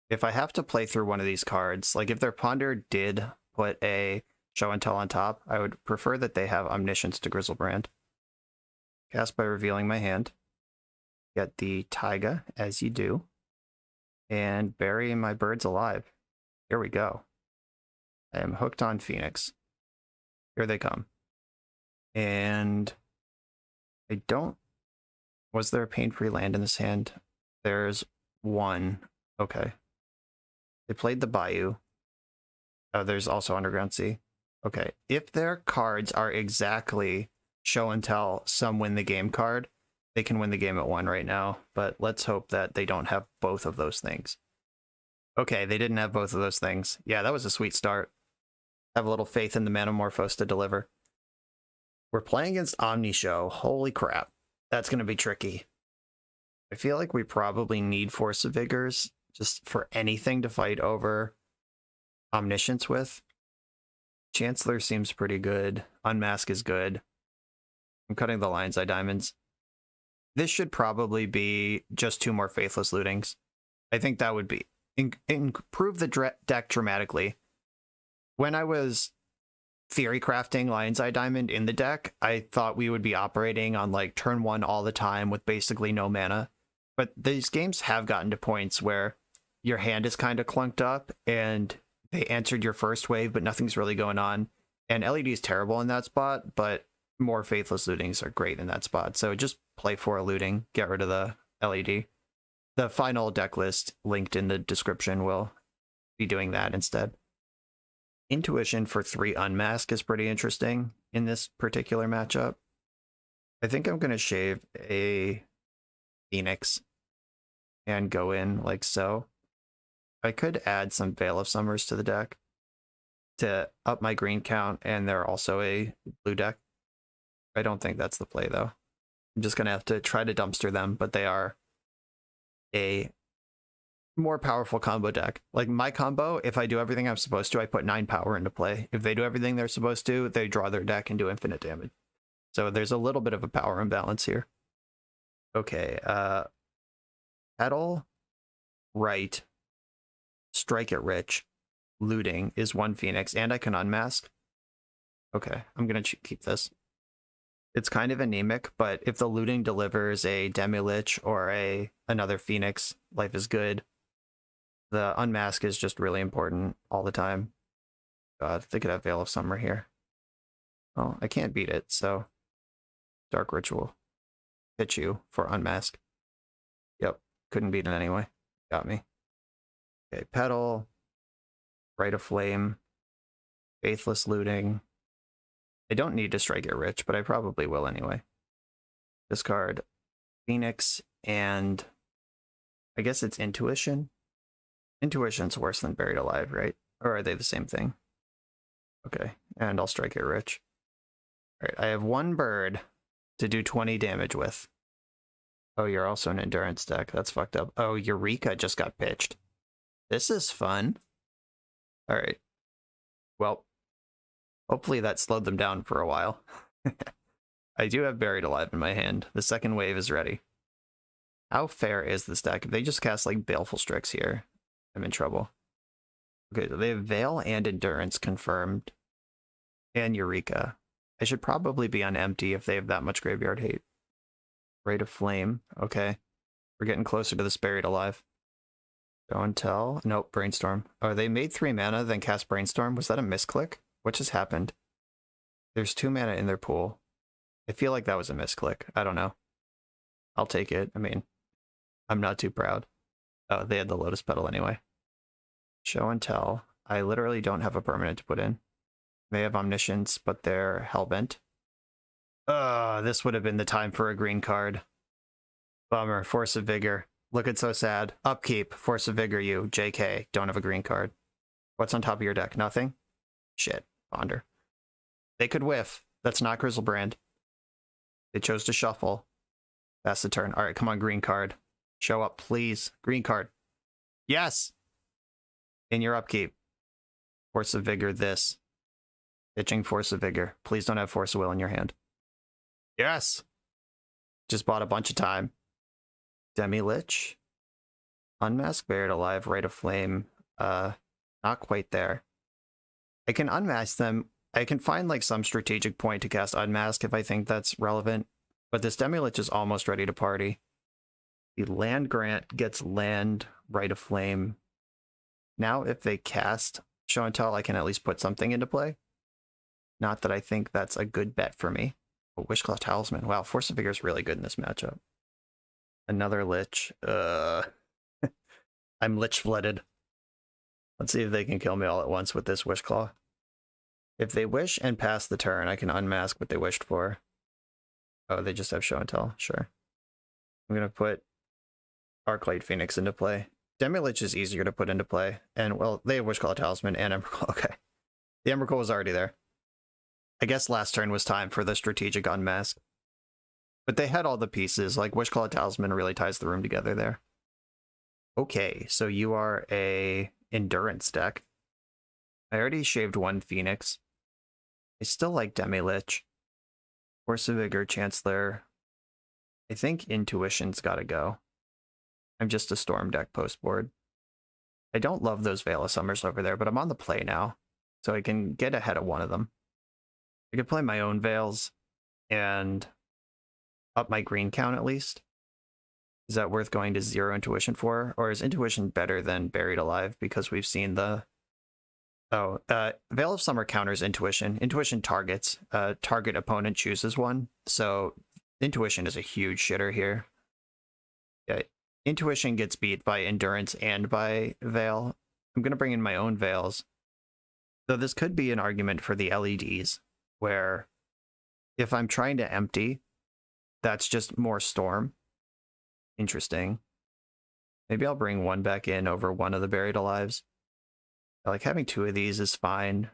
Speaker 1: If I have to play through one of these cards, like if their Ponder did put a Show and Tell on top, I would prefer that they have Omniscience to Grizzlebrand. Cast by revealing my hand. Get the Taiga, as you do. And bury my birds alive. Here we go. I am hooked on Phoenix. Here they come. And I don't... Was there a pain-free land in this hand? There's one. Okay. They played the Bayou. Oh, there's also Underground Sea. Okay. If their cards are exactly Show and Tell, some win the game card, they can win the game at 1 right now. But let's hope that they don't have both of those things. Okay, they didn't have both of those things. Yeah, that was a sweet start. Have a little faith in the Metamorphose to deliver. We're playing against Omnishow. Holy crap. That's going to be tricky. I feel like we probably need Force of Vigors just for anything to fight over Omniscience with. Chancellor seems pretty good. Unmask is good. I'm cutting the Lion's Eye Diamonds. This should probably be just 2 more Faithless Lootings. I think that would be improve the deck dramatically. When I was theory crafting Lion's Eye Diamond in the deck, I thought we would be operating on like turn 1 all the time with basically no mana. But these games have gotten to points where your hand is kind of clunked up and they answered your first wave, but nothing's really going on. And LED is terrible in that spot, but more Faithless Lootings are great in that spot. So just play for a looting, get rid of the LED. The final deck list linked in the description will be doing that instead. Intuition for 3 Unmask is pretty interesting in this particular matchup. I think I'm going to shave a Phoenix and go in like so. I could add some Veil of Summers to the deck to up my green count, and they're also a blue deck. I don't think that's the play, though. I'm just going to have to try to dumpster them, but they are a more powerful combo deck. Like my combo, if I do everything I'm supposed to, I put 9 power into play. If they do everything they're supposed to, they draw their deck and do infinite damage. So there's a little bit of a power imbalance here. Okay, Petal, right, Strike it rich, looting is 1 Phoenix, and I can unmask. Okay, I'm gonna keep this. It's kind of anemic, but if the looting delivers a Demilich or another Phoenix, life is good. The unmask is just really important all the time. God, they could have Veil of Summer here. Well, I can't beat it, so Dark Ritual. Hit you for unmask. Yep, couldn't beat it anyway. Got me. Okay, Petal, Rite of Flame, Faithless Looting. I don't need to strike it rich, but I probably will anyway. Discard Phoenix, and I guess it's Intuition. Intuition's worse than Buried Alive, right? Or are they the same thing? Okay, and I'll strike it rich. All right, I have 1 bird to do 20 damage with. Oh, you're also an endurance deck. That's fucked up. Oh, Eureka just got pitched. This is fun. All right. Well, hopefully that slowed them down for a while. I do have Buried Alive in my hand. The second wave is ready. How fair is this deck? If they just cast like Baleful Strix here, I'm in trouble. Okay, so they have Veil and Endurance confirmed. And Eureka. I should probably be on empty if they have that much graveyard hate. Rate of Flame. Okay. We're getting closer to this Buried Alive. Show and Tell. Nope, Brainstorm. Oh, they made 3 mana, then cast Brainstorm. Was that a misclick? What just happened? There's 2 mana in their pool. I feel like that was a misclick. I don't know. I'll take it. I mean, I'm not too proud. Oh, they had the Lotus Petal anyway. Show and Tell. I literally don't have a permanent to put in. They have Omniscience, but they're Hellbent. This would have been the time for a green card. Bummer. Force of Vigor. Looking so sad. Upkeep. Force of Vigor you. JK. Don't have a green card. What's on top of your deck? Nothing? Shit. Ponder. They could whiff. That's not Grizzlebrand. They chose to shuffle. That's the turn. Alright, come on, green card. Show up, please. Green card. Yes! In your upkeep. Force of Vigor this. Pitching Force of Vigor. Please don't have Force of Will in your hand. Yes! Just bought a bunch of time. Demilich. Unmask, Buried Alive, Rite of Flame. Not quite there. I can unmask them. I can find like some strategic point to cast Unmask if I think that's relevant. But this Demilich is almost ready to party. The land grant gets land, Rite of Flame. Now if they cast Show and Tell, I can at least put something into play. Not that I think that's a good bet for me. But Wishclaw Talisman. Wow, Force of Vigor is really good in this matchup. Another Lich. I'm Lich flooded. Let's see if they can kill me all at once with this Wishclaw. If they wish and pass the turn, I can unmask what they wished for. Oh, they just have Show and Tell. Sure. I'm going to put Arclight Phoenix into play. Demilich is easier to put into play. And, well, they have Wishclaw Talisman and Emrakul. Okay. The Emrakul was already there. I guess last turn was time for the strategic unmask. But they had all the pieces. Like, Wishclaw Talisman really ties the room together there. Okay, so you are a Endurance deck. I already shaved 1 Phoenix. I still like Demilich. Force of Vigor, Chancellor. I think Intuition's gotta go. I'm just a Storm deck post board. I don't love those Veil of Summers over there, but I'm on the play now, so I can get ahead of one of them. I could play my own Veils and up my green count at least. Is that worth going to 0 Intuition for? Or is Intuition better than Buried Alive because we've seen the... Oh, Veil of Summer counters Intuition. Intuition targets. Target opponent chooses one. So Intuition is a huge shitter here. Yeah, Intuition gets beat by Endurance and by Veil. I'm going to bring in my own Veils. Though this could be an argument for the LEDs, where if I'm trying to empty, that's just more Storm. Interesting. Maybe I'll bring one back in over one of the Buried Alives. Like, having 2 of these is fine,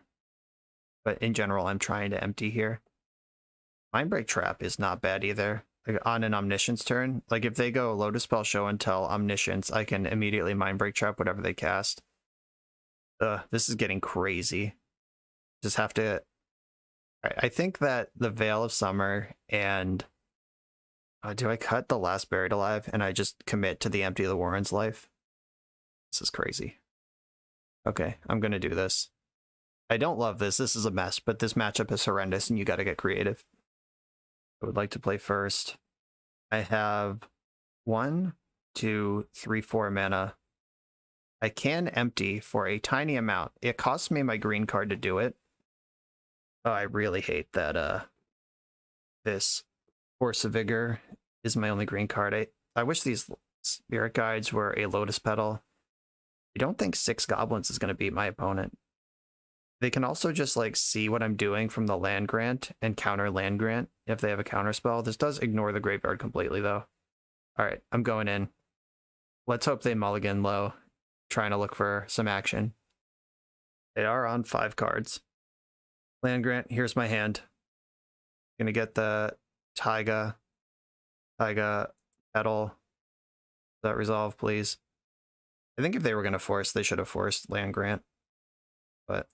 Speaker 1: but in general, I'm trying to empty here. Mindbreak Trap is not bad either. Like, on an Omniscience turn, like if they go Lotus Spell, Show and Tell, Omniscience, I can immediately Mindbreak Trap whatever they cast. This is getting crazy. Just have to... I think that the Veil of Summer and... do I cut the last Buried Alive and I just commit to the Empty of the Warren's life? This is crazy. Okay, I'm going to do this. I don't love this. This is a mess, but this matchup is horrendous and you got to get creative. I would like to play first. I have 1, 2, 3, 4 mana. I can empty for a tiny amount. It costs me my green card to do it. Oh, I really hate that this Force of Vigor is my only green card. I wish these Spirit Guides were a Lotus Petal. I don't think 6 Goblins is going to beat my opponent. They can also just like see what I'm doing from the land grant and counter land grant if they have a counter spell. This does ignore the graveyard completely though. All right, I'm going in. Let's hope they mulligan low, trying to look for some action. They are on 5 cards. Land grant, here's my hand. Gonna get the Taiga Petal. That resolve, please. I think if they were going to force, they should have forced land grant. But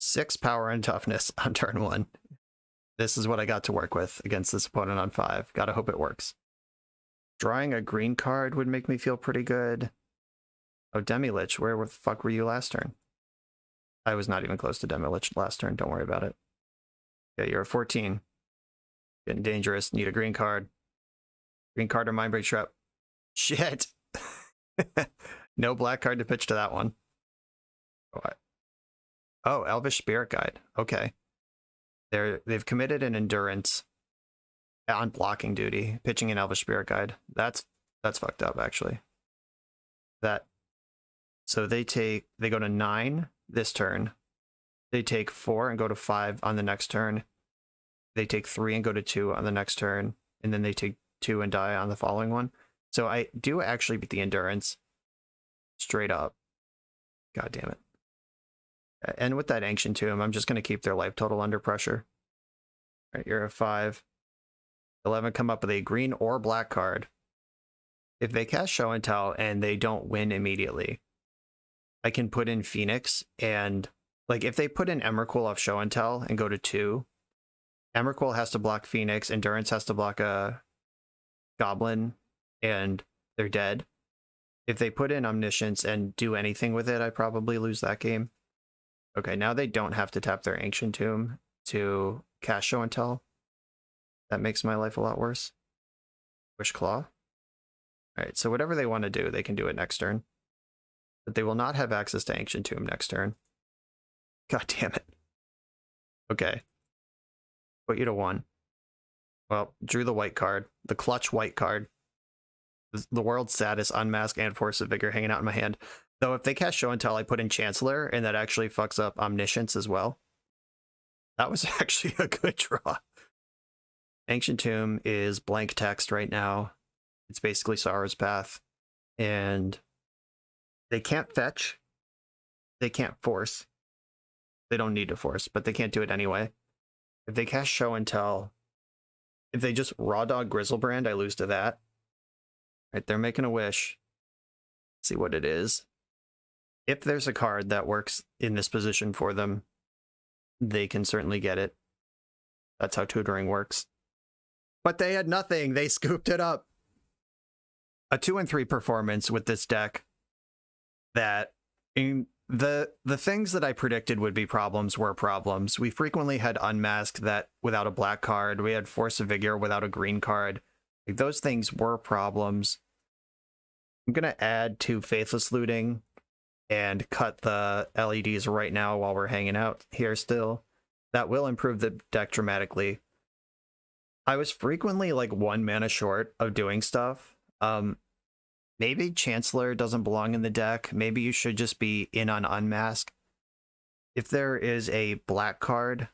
Speaker 1: 6 power and toughness on turn 1. This is what I got to work with against this opponent on 5. Gotta hope it works. Drawing a green card would make me feel pretty good. Oh, Demilich, where the fuck were you last turn? I was not even close to Demilich last turn. Don't worry about it. Yeah, you're a 14. Getting dangerous. Need a green card. Green card or Mindbreak Trap. Shit. No black card to pitch to that one. Oh, Elvish Spirit Guide. Okay. They've committed an endurance on blocking duty, pitching an Elvish Spirit Guide. That's fucked up, actually. So they go to 9 this turn. They take 4 and go to 5 on the next turn. They take 3 and go to 2 on the next turn. And then they take 2 and die on the following one. So I do actually beat the endurance. Straight up. God damn it. And with that Ancient Tomb, I'm just going to keep their life total under pressure. All right, you're a 5. 11 come up with a green or black card. If they cast Show and Tell and they don't win immediately, I can put in Phoenix, and like if they put in Emrakul off Show and Tell and go to 2, Emrakul has to block Phoenix, Endurance has to block a Goblin, and they're dead. If they put in Omniscience and do anything with it, I probably lose that game. Okay, now they don't have to tap their Ancient Tomb to cast Show and Tell. That makes my life a lot worse. Wish Claw. Alright, so whatever they want to do, they can do it next turn. But they will not have access to Ancient Tomb next turn. God damn it. Okay. Put you to 1. Well, drew the white card. The clutch white card. The world's saddest Unmask and Force of Vigor hanging out in my hand. Though if they cast Show and Tell, I put in Chancellor, and that actually fucks up Omniscience as well. That was actually a good draw. Ancient Tomb is blank text right now. It's basically Sorrow's Path. And they can't fetch. They can't force. They don't need to force, but they can't do it anyway. If they cast Show and Tell, if they just Raw Dog Grizzlebrand, I lose to that. Right, they're making a wish. Let's see what it is. If there's a card that works in this position for them, they can certainly get it. That's how tutoring works. But they had nothing. They scooped it up. A 2 and 3 performance with this deck that in the things that I predicted would be problems were problems. We frequently had Unmasked that without a black card. We had Force of Vigor without a green card. Like, those things were problems. I'm going to add 2 Faithless Looting and cut the LEDs right now while we're hanging out here still. That will improve the deck dramatically. I was frequently like 1 mana short of doing stuff. Maybe Chancellor doesn't belong in the deck. Maybe you should just be in on Unmask. If there is a black card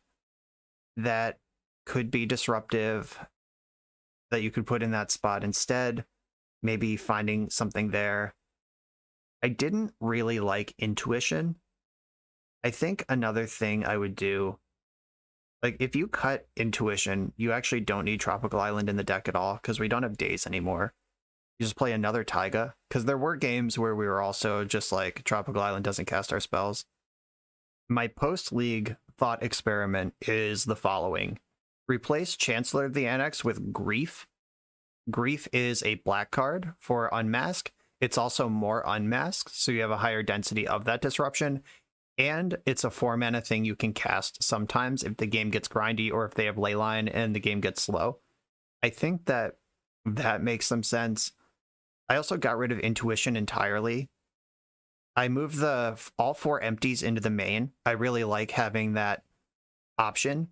Speaker 1: that could be disruptive that you could put in that spot instead, maybe finding something there. I didn't really like Intuition. I think another thing I would do, like if you cut Intuition, you actually don't need Tropical Island in the deck at all because we don't have Daze anymore. You just play another Taiga, because there were games where we were also just like, Tropical Island doesn't cast our spells. My post-league thought experiment is the following. Replace Chancellor of the Annex with Grief. Grief is a black card for Unmask. It's also more unmasked, so you have a higher density of that disruption. And it's a 4 mana thing you can cast sometimes if the game gets grindy or if they have Leyline and the game gets slow. I think that makes some sense. I also got rid of Intuition entirely. I moved all 4 empties into the main. I really like having that option.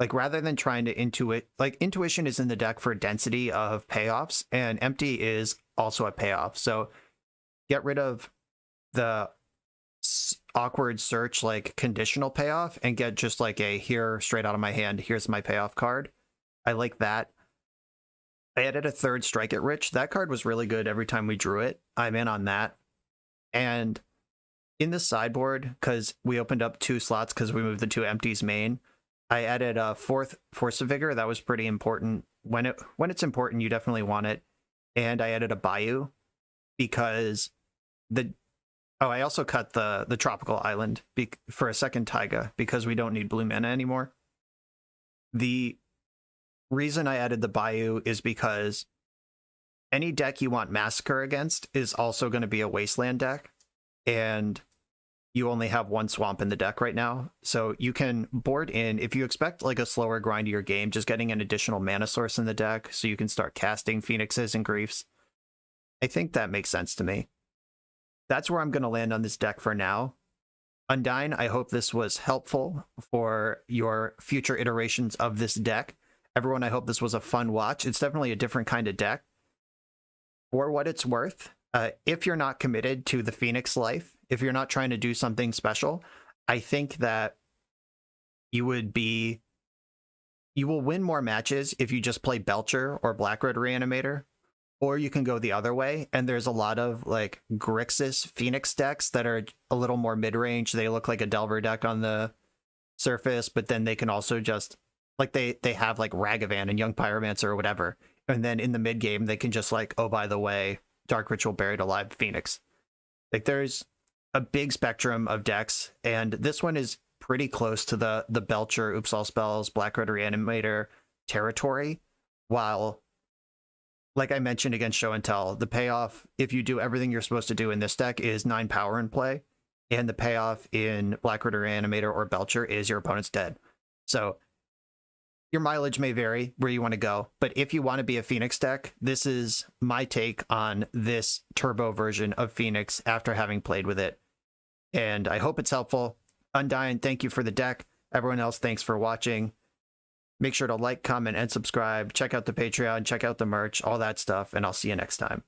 Speaker 1: Like, rather than trying to intuit, like, Intuition is in the deck for density of payoffs, and empty is also a payoff. So get rid of the awkward search, like, conditional payoff, and get just like a here straight out of my hand, here's my payoff card. I like that. I added a 3rd Strike It Rich. That card was really good every time we drew it. I'm in on that. And in the sideboard, because we opened up 2 slots because we moved the 2 empties main, I added a 4th Force of Vigor. That was pretty important. When it's important, you definitely want it. And I added a Bayou because I also cut the Tropical Island for a 2nd Taiga because we don't need blue mana anymore. The reason I added the Bayou is because any deck you want Massacre against is also going to be a Wasteland deck. And you only have one swamp in the deck right now. So you can board in, if you expect like a slower, grindier game, just getting an additional mana source in the deck so you can start casting Phoenixes and Griefs. I think that makes sense to me. That's where I'm going to land on this deck for now. Undyne, I hope this was helpful for your future iterations of this deck. Everyone, I hope this was a fun watch. It's definitely a different kind of deck. For what it's worth, if you're not committed to the Phoenix life, if you're not trying to do something special, I think that you will win more matches if you just play Belcher or Black Red Reanimator, or you can go the other way. And there's a lot of like Grixis Phoenix decks that are a little more mid-range. They look like a Delver deck on the surface, but then they can also just like they have like Ragavan and Young Pyromancer or whatever. And then in the mid game, they can just like, oh, by the way, Dark Ritual Buried Alive Phoenix. Like there's a big spectrum of decks, and this one is pretty close to the Belcher, Oops All Spells, Black Red Reanimator territory. While, like I mentioned against Show and Tell, the payoff, if you do everything you're supposed to do in this deck, is 9 power in play, and the payoff in Black Red Reanimator or Belcher is your opponent's dead. So your mileage may vary where you want to go, but if you want to be a Phoenix deck, this is my take on this turbo version of Phoenix after having played with it. And I hope it's helpful. Undyne, thank you for the deck. Everyone else, thanks for watching. Make sure to like, comment, and subscribe. Check out the Patreon, check out the merch, all that stuff, and I'll see you next time.